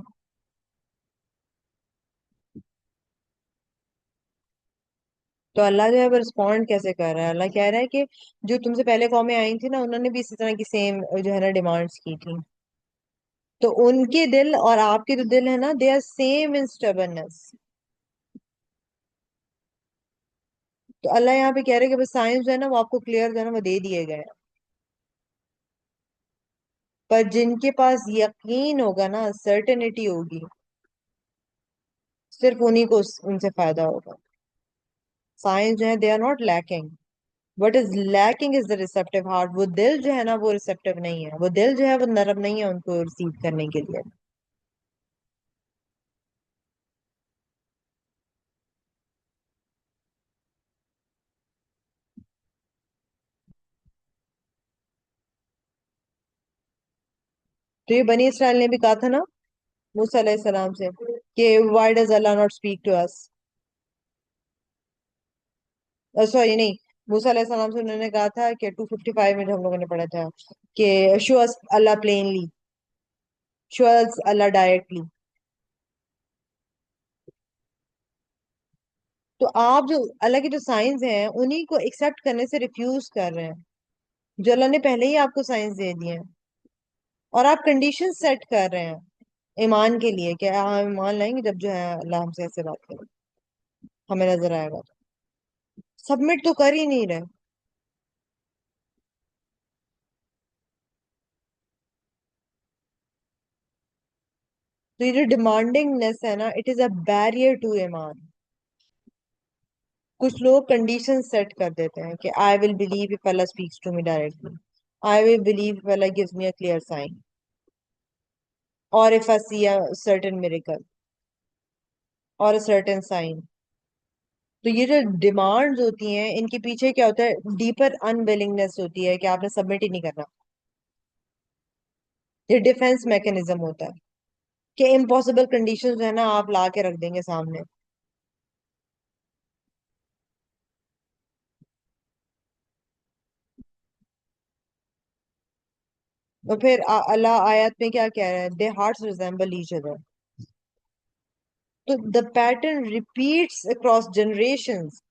تو اللہ جو ہے وہ رسپونڈ کیسے کر رہا ہے؟ اللہ کہہ رہا ہے کہ جو تم سے پہلے قومیں آئی تھی نا، انہوں نے بھی اسی طرح کی سیم جو ہے نا ڈیمانڈس کی تھی. تو ان کے دل اور آپ کے جو دل ہے نا they are same in stubbornness. تو اللہ یہاں پہ کہہ رہے کہ بس سائنس جو ہے نا وہ آپ کو کلیئر جو ہے نا وہ دے دیے گئے ہیں. پر جن کے پاس یقین ہوگا نا، سرٹنٹی ہوگی، صرف انہی کو ان سے فائدہ ہوگا. سائنس جو ہے they are not lacking. What is lacking is the receptive heart. وہ دل جو ہے نا وہ ریسپٹیو نہیں ہے، وہ دل جو ہے وہ نرم نہیں ہے ان کو ریسیو کرنے کے لیے. تو یہ بنی اسرائیل نے بھی کہا تھا نا موسیٰ علیہ السلام سے کہ why does Allah not speak to us. Sorry نہیں، موسیٰ علیہ السلام سے انہوں نے کہا تھا کہ 255 میں جو ہم لوگوں نے پڑھا تھا کہ show us Allah plainly, show us Allah directly. تو آپ جو اللہ کی جو سائنس ہیں انہی کو ایکسپٹ کرنے سے ریفیوز کر رہے ہیں جو اللہ نے پہلے ہی آپ کو سائنس دے دی ہیں. اور آپ کنڈیشن سیٹ کر رہے ہیں ایمان کے لیے کہ ہم ایمان لائیں گے جب جو ہے اللہ ہم سے ایسے بات کرے، ہمیں نظر آئے گا. سبمٹ تو کر ہی نہیں رہے. تو یہ جو ڈیمانڈنگنیس ہے نا it is a barrier to ایمان. کچھ لوگ کنڈیشن سیٹ کر دیتے ہیں کہ I will believe if Allah speaks to me directly. I will believe if Allah gives me a clear sign. Or if I see a certain miracle or a certain sign. تو یہ جو demands ہوتی ہیں ان کے پیچھے کیا ہوتا ہے؟ ڈیپر انویلنگنیس ہوتی ہے کہ آپ نے سبمٹ ہی نہیں کرنا. یہ ڈیفenس میکنزم ہوتا ہے کہ امپاسبل کنڈیشن جو ہے نا آپ لا کے رکھ دیں گے سامنے. تو پھر اللہ آیات میں کیا کہہ رہا ہے؟ Their hearts resemble each other. تو the pattern repeats across generations.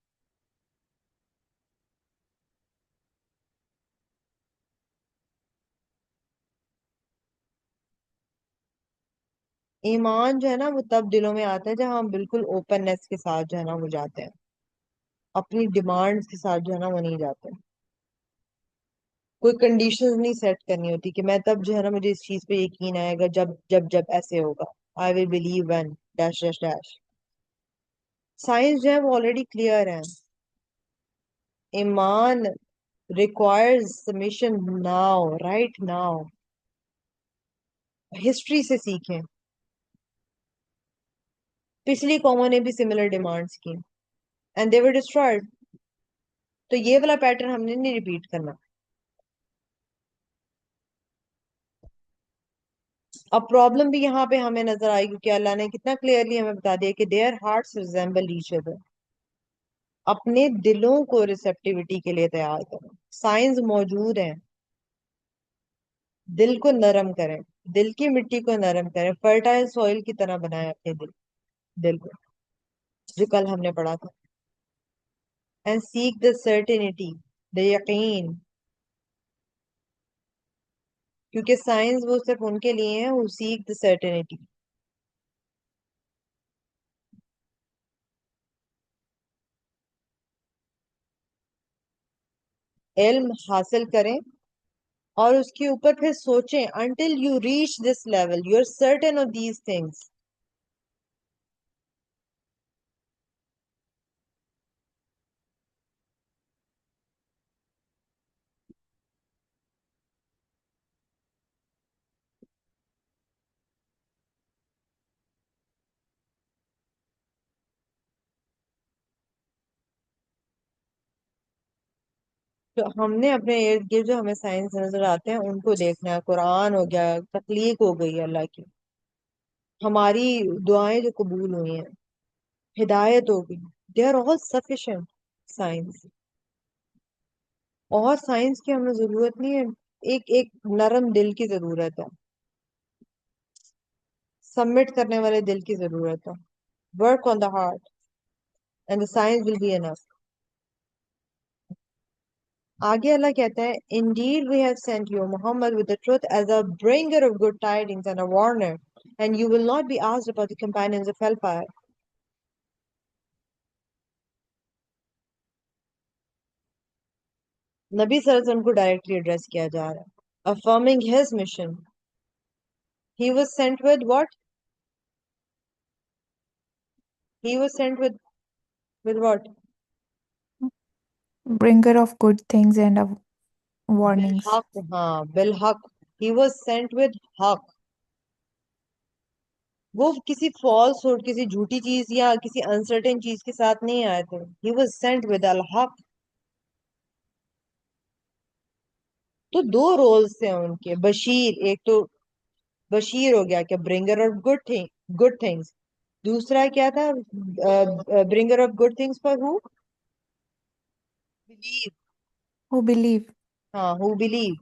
ایمان جو ہے نا وہ تب دلوں میں آتا ہے جب ہم بالکل اوپننیس کے ساتھ جو ہے نا وہ جاتے ہیں، اپنی ڈیمانڈز کے ساتھ جو ہے نا وہ نہیں جاتے، کوئی کنڈیشنز نہیں سیٹ کرنی ہوتی کہ میں تب جو ہے نا مجھے اس چیز پہ یقین آئے گا جب جب جب ایسے ہوگا. I will believe when dash dash dash. Science جو ہے وہ آلریڈی کلیئر ہے. ایمان requires submission now, right now. History سے سیکھیں، پچھلی قوموں نے بھی سملر ڈیمانڈس کی اینڈ they were destroyed. تو یہ والا پیٹرن ہم نے نہیں ریپیٹ کرنا. اب پرابلم بھی یہاں پہ ہمیں نظر آئی کیونکہ اللہ نے کتنا کلیئرلی ہمیں بتا دیا کہ their hearts resemble each other. اپنے دلوں کو ریسپٹیوٹی کے لیے تیار کریں. سائنس موجود ہے، دل کو نرم کریں، دل کی مٹی کو نرم کریں، فرٹائل سوئل کی طرح بنائیں اپنے دل کو، جو کل ہم نے پڑھا تھا. and seek the certainty, the یقین. کیونکہ سائنس وہ صرف ان کے لیے ہیں who seek the certainty. علم حاصل کریں اور اس کے اوپر پھر سوچیں until you reach this level you're certain of these things. تو ہم نے اپنے ارد گرد جو ہمیں سائنس نظر آتے ہیں ان کو دیکھنا ہے. قرآن ہو گیا، تخلیق ہو گئی اللہ کی، ہماری دعائیں جو قبول ہوئی ہیں، ہدایت ہو گئی. they are all sufficient science. اور سائنس کی ہمیں ضرورت نہیں ہے، ایک ایک نرم دل کی ضرورت ہے، سبمٹ کرنے والے دل کی ضرورت ہے. work on the heart and the science will be enough. آگے اللہ کہتا ہے indeed we have sent you Muhammad with the truth as a bringer of good tidings and a warner and you will not be asked about the companions of hellfire. نبی صلی اللہ علیہ وسلم کو directly address کیا جا رہا ہے. affirming his mission. He was sent with what? He was sent with what? bringer of good things and of warnings. بالحق. ہاں بالحق. He was sent with حق. وہ کسی فالس اور کسی جھوٹی چیز یا کسی انسرٹن چیز کے ساتھ نہیں آئے تھے. He was sent with الحق. تو دو رولز تھے ان کے. بشیر، ایک تو بشیر ہو گیا کہ برنگر آف گڈ تھنگس. دوسرا کیا تھا؟ Bringer of good things for who believe. Who believe. ہاں ہو بلیو.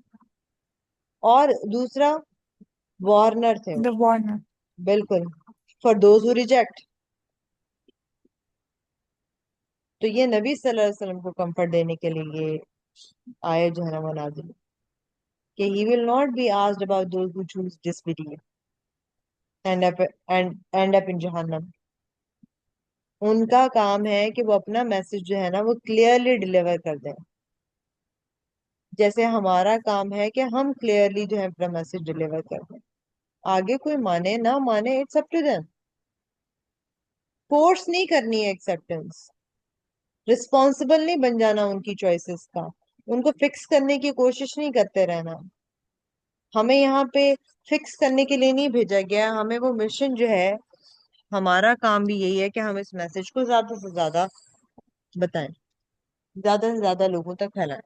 اور دوسرا وارنر تھے وہ. The warner. بالکل. For those who reject. تو یہ نبی صلی اللہ علیہ وسلم کو کمفرٹ دینے کے لیے یہ آئے جو ہے نا وہ نازل ہوئی کہ he will not be asked about those who choose disbelief and end up in جہنم. ان کا کام ہے کہ وہ اپنا میسج جو ہے نا وہ کلیئرلی ڈلیور کر دیں، جیسے ہمارا کام ہے کہ ہم کلیئرلی جو ہے اپنا میسج ڈلیور کر دیں. آگے کوئی مانے نہ مانے it's up to them. Force نہیں کرنی ہے ایکسیپٹنس. رسپانسبل نہیں بن جانا ان کی چوائسز کا. ان کو فکس کرنے کی کوشش نہیں کرتے رہنا. ہمیں یہاں پہ فکس کرنے کے لیے نہیں بھیجا گیا. ہمیں وہ مشن جو ہے، ہمارا کام بھی یہی ہے کہ ہم اس میسج کو زیادہ سے زیادہ بتائیں، زیادہ سے زیادہ لوگوں تک پھیلائیں.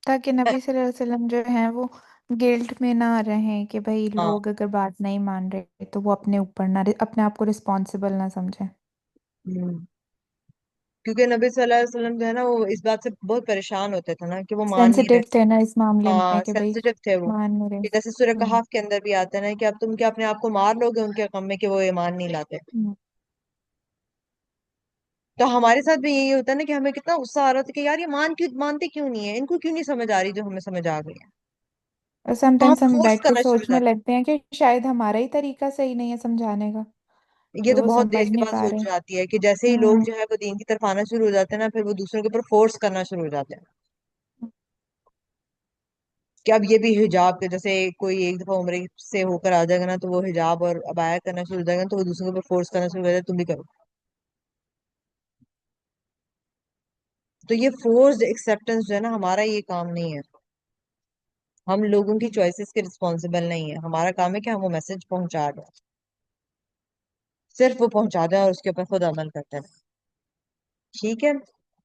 تاکہ نبی صلی اللہ علیہ وسلم جو ہیں وہ گلٹ میں نہ رہیں کہ بھائی ہاں. لوگ اگر بات نہیں مان رہے تو وہ اپنے اوپر نہ، اپنے آپ کو رسپانسبل نہ سمجھیں. ہم. کیونکہ نبی صلی اللہ علیہ وسلم جو ہے نا وہ اس بات سے بہت پریشان ہوتے تھے نا کہ وہ مان نہیں سینسیٹیو رہے. تھے نا اس معاملے میں ہاں کہ بھائی سینسیٹیو تھے وہ. مان نہیں رہے. کہ جیسے سورہ ہوں، کہف کے اندر بھی آتا ہے نا کہ اب تم کیا اپنے آپ کو مار لو گے ان کے غم میں کہ وہ ایمان نہیں لاتے. ہوں. تو ہمارے ساتھ بھی یہی ہوتا ہے نا کہ ہمیں کتنا غصہ آ رہا تھا کہ یار یہ مانتے کیوں نہیں ہے، ان کو کیوں نہیں سمجھ آ رہی جو ہمیں سمجھ آ گئی ہے. اور تو ہم سمٹائمس ہم فورس بیٹھ کے کرنا شروع ہو سوچنے جاتے لگتے ہیں کہ شاید ہمارا ہی طریقہ صحیح نہیں ہے سمجھانے کا، ہیں. یہ کہ تو وہ بہت دیر سمجھ کے نہیں بعد پا رہے. سوچ جاتی ہے کہ جیسے ہی لوگ ہوں. جو ہے وہ دین کی طرف آنا شروع ہو جاتے ہیں نا پھر وہ دوسروں کے اوپر فورس کرنا شروع ہو جاتے ہیں کہ اب یہ بھی حجاب کے جیسے کوئی ایک دفعہ عمرے سے ہو کر آ جائے گا نا تو وہ حجاب اور عبایا کرنا شروع ہو جائے گا تو وہ دوسروں کے اوپر فورس کرنا شروع ہو جائے گا تم بھی کرو. تو یہ فورسڈ ایکسیپٹنس جو ہے نا ہمارا یہ کام نہیں ہے. ہم لوگوں کی چوائسیز کے رسپانسیبل نہیں ہے. ہمارا کام ہے کہ ہم وہ میسج پہنچا دیں، صرف وہ پہنچا دیں اور اس کے اوپر خود عمل کرتے ہیں. ٹھیک ہے.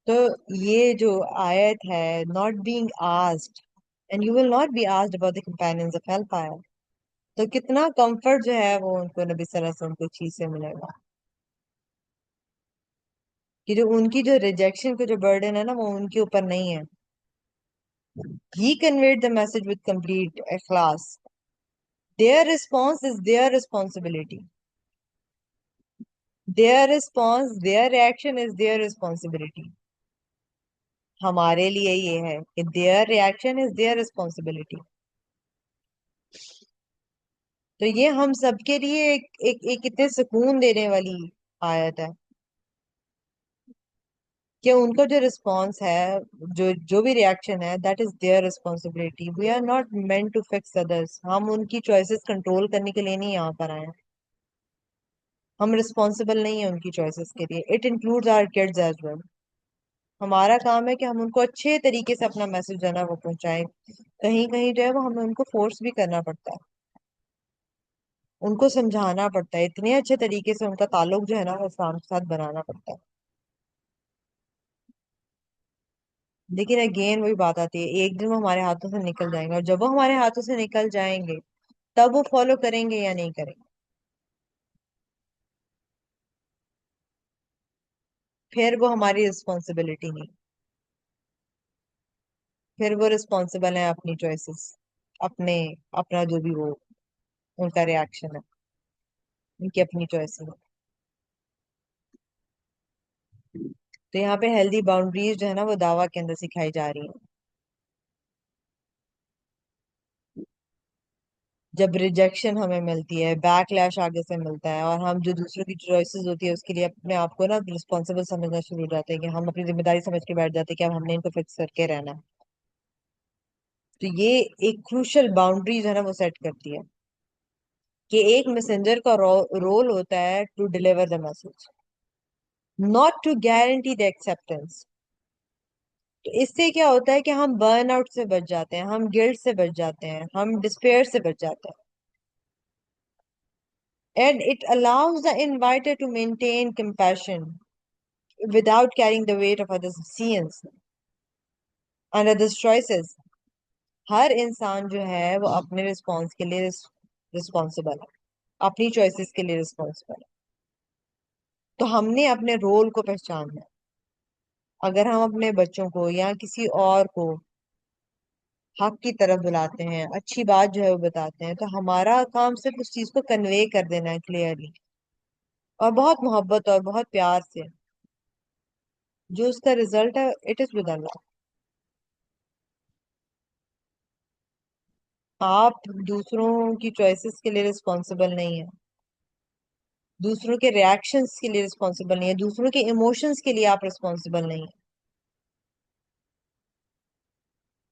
تو یہ جو آیت ہے not being asked and you will not be asked about the companions of hellfire، تو کتنا کمفرٹ جو ہے وہ ان کو نبی صلی اللہ علیہ وسلم کو چیز سے ملے گا کہ جو ان کی جو ریجیکشن کا جو برڈن ہے نا وہ ان کے اوپر نہیں ہے. He conveyed the message with complete ikhlas. Their response is their responsibility. Their response, their reaction is their responsibility. ہمارے لیے یہ ہے کہ their reaction is their responsibility. تو یہ ہم سب کے لیے ایک اتنے سکون دینے والی آیت ہے کہ ان کا جو رسپانس ہے، جو بھی ریاکشن ہے that is their responsibility. We are not meant to fix others. ہم ان کی چوائسیز کنٹرول کرنے کے لیے نہیں یہاں پر آئے ہیں. ہم رسپانسیبل نہیں ہیں ان کی چوائسیز کے لیے. It includes our kids as well. ہمارا کام ہے کہ ہم ان کو اچھے طریقے سے اپنا میسج جو ہے نا وہ پہنچائیں. کہیں کہیں جو ہے وہ ہمیں ان کو فورس بھی کرنا پڑتا ہے، ان کو سمجھانا پڑتا ہے، اتنے اچھے طریقے سے ان کا تعلق جو ہے نا وہ اسلام کے ساتھ بنانا پڑتا ہے. لیکن اگین وہی بات آتی ہے ایک دن وہ ہمارے ہاتھوں سے نکل جائیں گے، اور جب وہ ہمارے ہاتھوں سے نکل جائیں گے تب وہ فالو کریں گے یا نہیں کریں گے. پھر وہ ہماری رسپانسبلٹی نہیں. پھر وہ رسپانسبل ہیں اپنی چوائسیز، اپنا جو بھی وہ ان کا ریاکشن ہے، ان کی اپنی چوائسیز ہے. تو یہاں پہ ہیلدی باؤنڈریز جو ہے نا وہ دعویٰ کے اندر سکھائی جا رہی ہیں. جب ریجیکشن ہمیں ملتی ہے، بیک لیش آگے سے ملتا ہے، اور ہم جو دوسروں کی چوائسیز ہوتی ہے اس کے لیے اپنے آپ کو نا رسپانسبل سمجھنا شروع ہو جاتے ہیں کہ ہم اپنی ذمہ داری سمجھ کے بیٹھ جاتے ہیں کہ اب ہم نے ان کو فکس کر کے رہنا ہے. تو یہ ایک کروشل باؤنڈری جو ہے نا وہ سیٹ کرتی ہے کہ ایک میسنجر کا رول ہوتا ہے to deliver the message, not to guarantee the acceptance. تو اس سے کیا ہوتا ہے کہ ہم برن آؤٹ سے بچ جاتے ہیں، ہم گلٹ سے بچ جاتے ہیں، ہم ڈسپیئر سے بچ جاتے ہیں. And it allows the inviter to maintain compassion without carrying the weight of others' decisions and others' choices. ہر انسان جو ہے وہ اپنے رسپانس کے لیے رسپانسبل ہے، اپنی چوائسیز کے لیے رسپانسبل ہے. تو ہم نے اپنے رول کو پہچاننا ہے. اگر ہم اپنے بچوں کو یا کسی اور کو حق کی طرف بلاتے ہیں، اچھی بات جو ہے وہ بتاتے ہیں، تو ہمارا کام صرف اس چیز کو کنوے کر دینا ہے کلیئرلی، اور بہت محبت اور بہت پیار سے. جو اس کا ریزلٹ ہے اٹ از ود اللہ. آپ دوسروں کی چوائسیز کے لیے رسپانسبل نہیں ہیں، دوسروں کے ریاکشنز کے لیے رسپانسبل نہیں ہے، دوسروں کے ایموشنز کے لیے آپ رسپانسبل نہیں ہیں.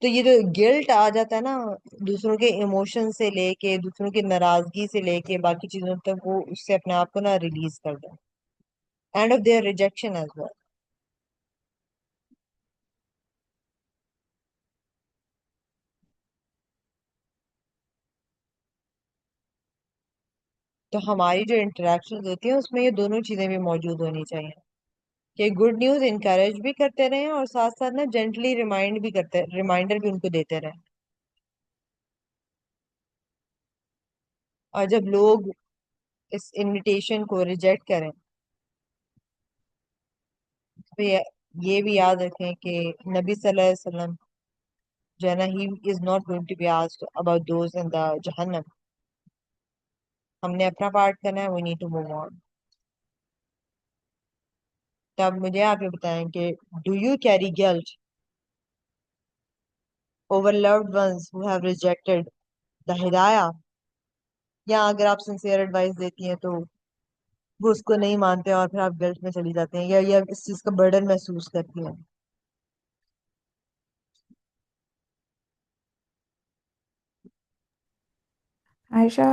تو یہ جو گلٹ آ جاتا ہے نا دوسروں کے ایموشن سے لے کے، دوسروں کی ناراضگی سے لے کے باقی چیزوں تک، وہ اس سے اپنے آپ کو نا ریلیز کر دیں. And of their rejection as well. تو ہماری جو انٹریکشن ہوتی ہیں اس میں یہ دونوں چیزیں بھی موجود ہونی چاہیے کہ گڈ نیوز انکریج بھی کرتے رہیں اور ساتھ ساتھ نا جینٹلی ریمائنڈر بھی ان کو دیتے رہیں. اور جب لوگ اس انویٹیشن کو ریجیکٹ کریں تو یہ بھی یاد رکھیں کہ نبی صلی اللہ علیہ وسلم جو ہے نا he is not going to be asked about those in the جہنم. ہم نے اپنا پارٹ کرنا ہے. We need to move on. تب مجھے آپ یہ بتائیں کہ do you carry guilt over loved ones who have rejected the hidayah, یا اگر آپ سنسیئر ایڈوائس دیتی ہیں تو وہ اس کو نہیں مانتے اور پھر آپ گلٹ میں چلی جاتے ہیں یا اس چیز کا برڈن محسوس کرتی ہیں؟ عائشہ،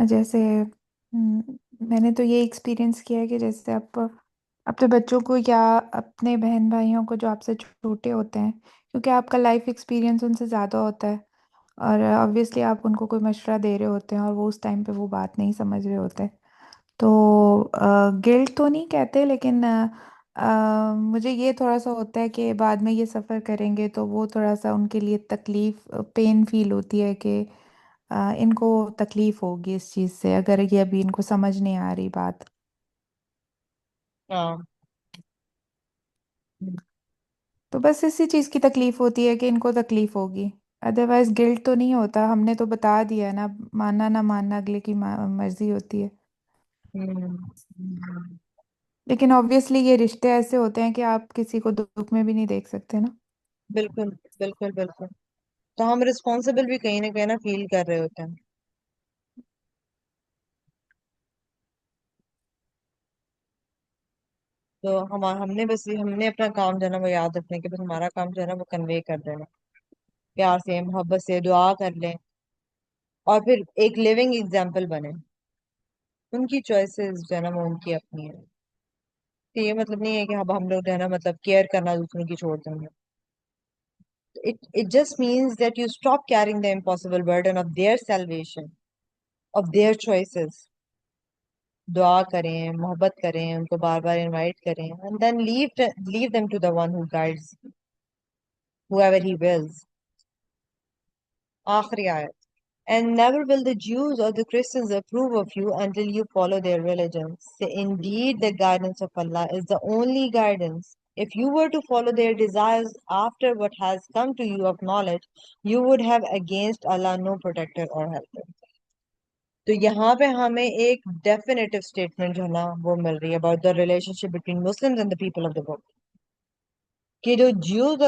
جیسے میں نے تو یہ ایکسپیرینس کیا ہے کہ جیسے آپ اپنے بچوں کو یا اپنے بہن بھائیوں کو جو آپ سے چھوٹے ہوتے ہیں، کیونکہ آپ کا لائف ایکسپیرینس ان سے زیادہ ہوتا ہے، اور آبویسلی آپ ان کو کوئی مشورہ دے رہے ہوتے ہیں اور وہ اس ٹائم پہ وہ بات نہیں سمجھ رہے ہوتے، تو گلٹ تو نہیں کہتے، لیکن مجھے یہ تھوڑا سا ہوتا ہے کہ بعد میں یہ سفر کریں گے تو وہ تھوڑا سا ان کے لیے تکلیف، پین فیل ہوتی ہے کہ ان کو تکلیف ہوگی اس چیز سے اگر یہ ابھی ان کو سمجھ نہیں آ رہی بات. ہاں. تو بس اسی چیز کی تکلیف ہوتی ہے کہ ان کو تکلیف ہوگی، ادروائز گلٹ تو نہیں ہوتا. ہم نے تو بتا دیا ہے نا، ماننا نہ ماننا اگلے کی مرضی ہوتی ہے. ہوں. لیکن آبویسلی یہ رشتے ایسے ہوتے ہیں کہ آپ کسی کو دکھ میں بھی نہیں دیکھ سکتے نا. بالکل بالکل بالکل. تو ہم رسپانسبل بھی کہیں نہ کہیں نا فیل کر رہے ہوتے ہیں. تو ہم نے بس ہم نے اپنا کام جو ہے نا وہ یاد رکھنے کے، بس ہمارا کام جو ہے نا وہ کنوے کر دینا، پیار سے محبت سے دعا کر لیں اور پھر ایک لیونگ ایگزامپل بنے. ان کی چوائسیز جو ہے نا وہ ان کی اپنی ہے. تو یہ مطلب نہیں ہے کہ اب ہم لوگ جو ہے نا مطلب کیئر کرنا دوسروں کی چھوڑ دیں گے. It just means that you stop carrying the impossible burden of their salvation, of their choices. دعا کریں، محبت کریں، ان کو بار بار انوائٹ کریں and then leave them to the one who guides whoever he wills. آخری آیت. And never will the Jews or the Christians approve of you until you follow their religions. Say, indeed, the guidance of Allah is the only guidance. If you were to follow their desires after what has come to you of knowledge, you would have against Allah no protector or helper. تو یہاں پہ ہمیں ایک definitive statement جو ہے نا وہ مل رہی ہے about the relationship between Muslims and the people of the book. کہ جو جیوز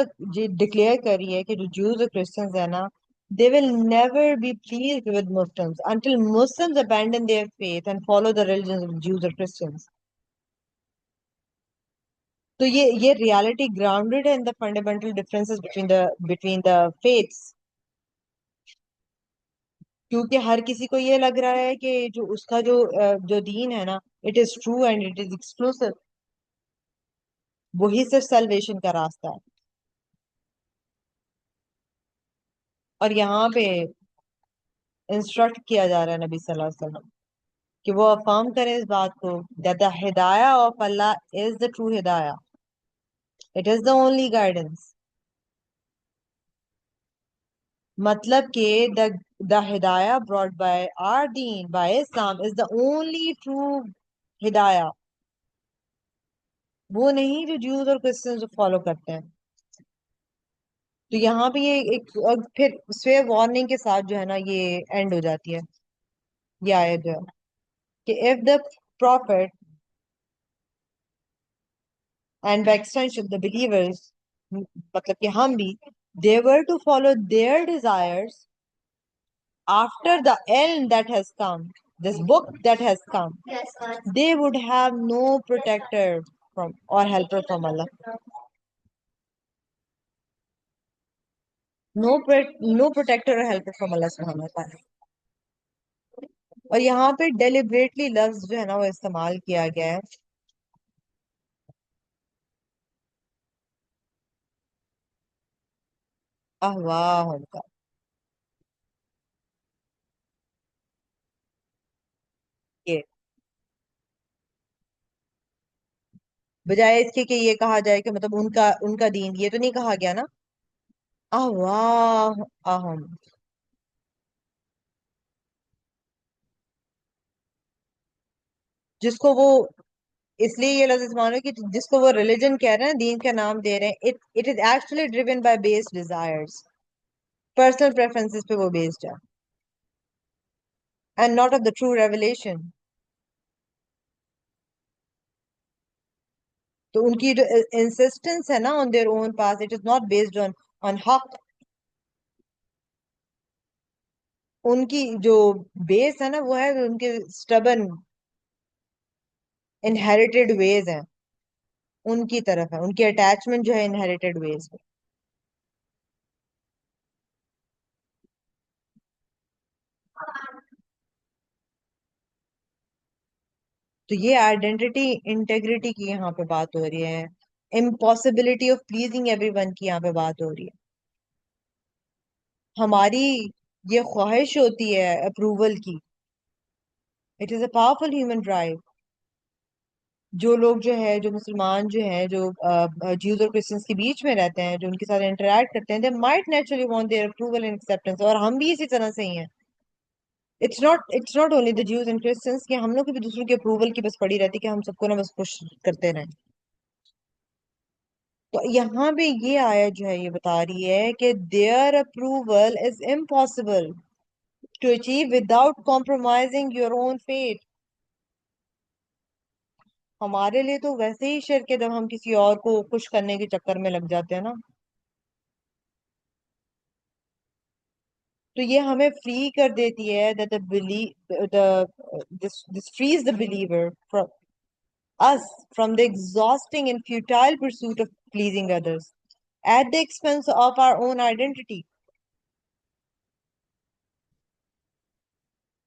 ڈکلیئر کری ہے کہ جو جیوز اور کرسچنز ہیں نا they will never be pleased with Muslims until Muslims abandon their faith and follow the religions of Jews or Christians. تو یہ ریالٹی grounded ہے in the fundamental differences between the faiths. کیونکہ ہر کسی کو یہ لگ رہا ہے کہ جو اس کا جو دین ہے نا it is true and it is exclusive. وہی صرف سیلویشن کا راستہ ہے. اور یہاں پہ انسٹرکٹ کیا جا رہا ہے نبی صلی اللہ علیہ وسلم کہ وہ افرم کریں اس بات کو that the hidayah of Allah is the true hidayah. It is the only guidance. مطلب کہ the hidayah brought by our deen, by Islam, is the only true hidayah. وہ نہیں جو جیوز اور کرسچنز فالو کرتے ہیں. تو یہاں پہ یہ ایک اور پھر سوئر وارننگ کے ساتھ جو ہے نا یہ اینڈ ہو جاتی ہے یہ آیت جو ہے کہ if the prophet and by extension the believers مطلب کہ ہم بھی they were to follow their desires after the ilm that has come, this book that has come, they would have no protector from or helper from Allah. No protector or helper from Allah subhanahu wa ta'ala. اور یہاں پہ deliberately لفظ جو ہے نا وہ استعمال کیا گیا ہے احواہم کا. یہ بجائے اس کے کہ یہ کہا جائے کہ مطلب ان کا دین، یہ تو نہیں کہا گیا نا احواہم، جس کو وہ اس لیے یہ لفظ مانو کہ جس کو وہ ریلیجن کہہ رہے ہیں، دین کا نام دے رہے ہیں، it is actually driven by base desires, personal preferences پہ وہ بیسڈ ہے، and not of the true revelation. تو ان کی جو انسسٹنس ہے نا on their own past, it is not based on حق. ان کی جو بیس ہے نا وہ ہے ان کے اسٹبن انہیریٹیڈ ویز ہیں، ان کی طرف ہے، ان کی اٹیچمنٹ جو ہے انہیریٹیڈ ویز میں. تو یہ آئیڈینٹی انٹیگریٹی کی یہاں پہ بات ہو رہی ہے، impossibility of pleasing every one کی یہاں پہ بات ہو رہی ہے. ہماری یہ خواہش ہوتی ہے اپروول کی، it is a powerful human drive. جو لوگ جو ہے، جو مسلمان جو ہے، جو جیوز اور کرسچنس کے بیچ میں رہتے ہیں، جو ان کے ساتھ انٹریکٹ کرتے ہیں، they might naturally want their approval and acceptance. اور ہم بھی اسی طرح سے ہی ہیں. It's not only the Jews and Christians کہ ہم لوگ کو بھی دوسروں کے اپروول کی بس پڑی رہتی کہ ہم سب کو نا بس خوش کرتے رہیں. تو یہاں پہ یہ آیت جو ہے یہ بتا رہی ہے کہ their approval is impossible to achieve without compromising your own faith. ہمارے لیے تو ویسے ہی شرک ہے جب ہم کسی اور کو خوش کرنے کے چکر میں لگ جاتے ہیں نا. تو یہ ہمیں فری کر دیتی ہے that this frees the believer from us from the exhausting and futile pursuit of pleasing others at the expense of our own identity.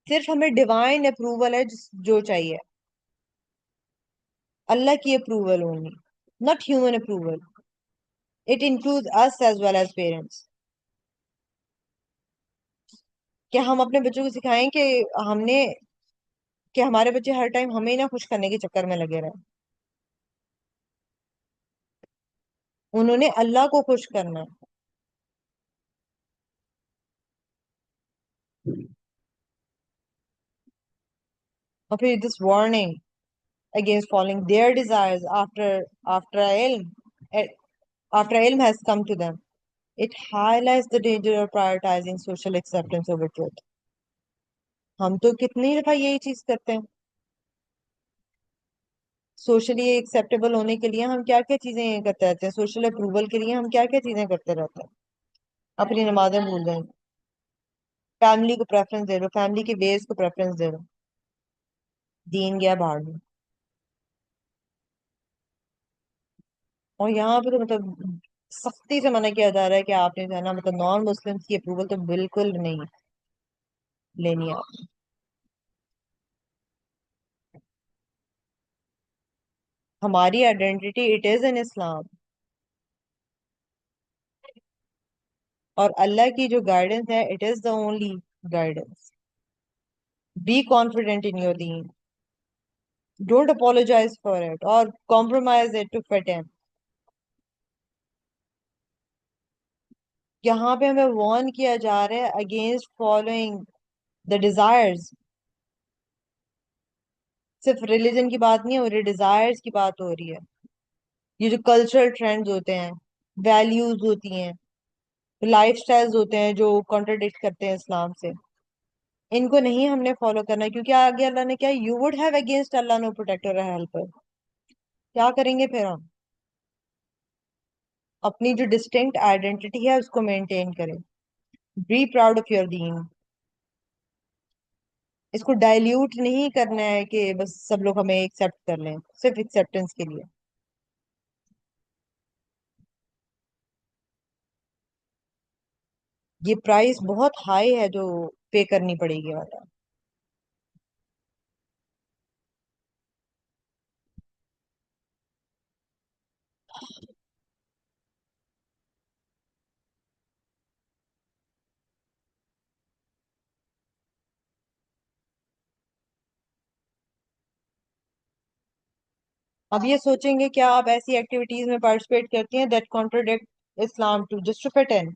صرف ہمیں ڈیوائن اپروول ہے جو چاہیے، اللہ کی approval only, not human approval. It includes us as well as parents. کہ ہم اپنے بچوں کو سکھائیں کہ ہم نے کہ ہمارے بچے ہر ٹائم ہمیں نہ خوش کرنے کے چکر میں لگے رہے، انہوں نے اللہ کو خوش کرنا ہے. اور پھر this warning against following their desires after ilm after ilm has come to them. It highlights the danger of prioritizing social acceptance over truth. ہم تو کتنی دفعہ یہی چیز کرتے ہیں. سوشلی ایکسیپٹیبل ہونے کے لیے ہم کیا کیا چیزیں کرتے رہتے ہیں، سوشل اپروول کے لیے ہم کیا کیا چیزیں کرتے رہتے ہیں. اپنی نمازیں بھول جائیں، فیملی کو پریفرنس دے دو، فیملی کے ویز کو پریفرنس دے دو، دین گیا باہر میں. اور یہاں پہ تو مطلب سختی سے منع کیا جا رہا ہے کہ آپ نے جو ہے نا مطلب نان مسلم کی اپروول تو بالکل نہیں لینی آپ. ہماری آئیڈینٹی اٹ از ان اسلام، اور اللہ کی جو گائیڈنس ہے it is the only guidance. Be confident in your دین، don't apologize for it or compromise it to fit in. یہاں پہ ہمیں وارن کیا جا رہا ہے اگینسٹ فالوئنگ دا ڈیزائرز. صرف ریلیجن کی بات نہیں ہو رہی، ڈیزائرز کی بات ہو رہی ہے. یہ جو کلچرل ٹرینڈز ہوتے ہیں، ویلیوز ہوتی ہیں، لائف سٹائلز ہوتے ہیں جو کانٹرڈکٹ کرتے ہیں اسلام سے، ان کو نہیں ہم نے فالو کرنا. کیونکہ آگے اللہ نے کیا، you would have against Allah no protector or helper. کیا کریں گے پھر ہم؟ اپنی جو ڈسٹنکٹ آئیڈینٹی ہے اس کو مینٹین کریں. بی پراؤڈ آف یور دین. اس کو ڈائلیوٹ نہیں کرنا ہے کہ بس سب لوگ ہمیں ایکسپٹ کر لیں صرف ایکسپٹنس کے لیے. یہ پرائس بہت ہائی ہے جو پے کرنی پڑے گی والا. اب یہ سوچیں گے کیا آپ ایسی ایکٹیویٹیز میں پارٹیسپیٹ کرتی ہیں that contradict Islam to just to fit in?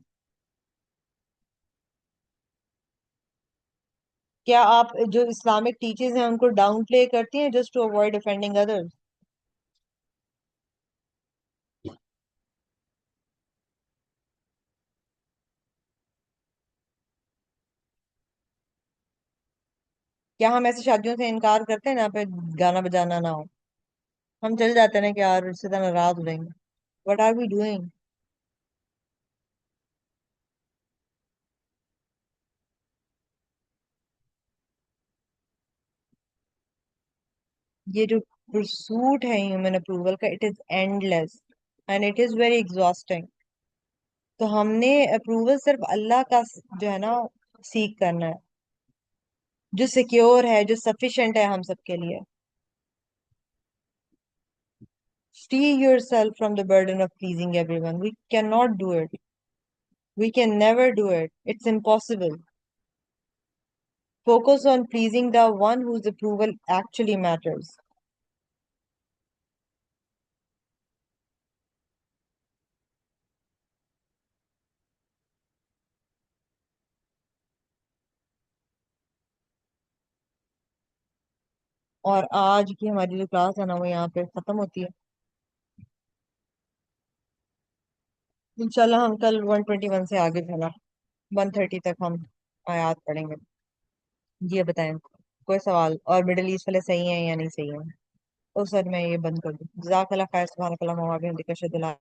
کیا آپ جو اسلامک ٹیچرز ہیں ان کو ڈاؤن پلے کرتی ہیں just to avoid offending others؟ کیا ہم ایسی شادیوں سے انکار کرتے ہیں جہاں پہ گانا بجانا نہ ہو؟ ہم چل جاتے ہیں نا کہ یار رشتے دار ناراض ہو جائیں گے. What are we doing? یہ جو پرسوٹ ہے ہیومن اپروول کا، it is endless and it is very exhausting. تو ہم نے اپروول صرف اللہ کا جو ہے نا سیکھ کرنا ہے، جو سیکیور ہے، جو سفیشینٹ ہے ہم سب کے لیے. Free yourself from the burden of pleasing everyone. We cannot do it. We can never do it. It's impossible. Focus on pleasing the one whose approval actually matters. اور آج کی ہماری جو کلاس ہے نا وہ یہاں پہ ختم ہوتی ہے. انشاءاللہ ہم کل 121 سے آگے چلا 130 تک ہم آیات پڑھیں گے. جی اب بتائیں، کوئی سوال؟ اور مڈل ایسٹ والے صحیح ہیں یا نہیں صحیح ہیں؟ تو سر میں یہ بند کر دوں. جزاک اللہ خیر. سبحانک اللہم و بحمدک، اشہد ان لا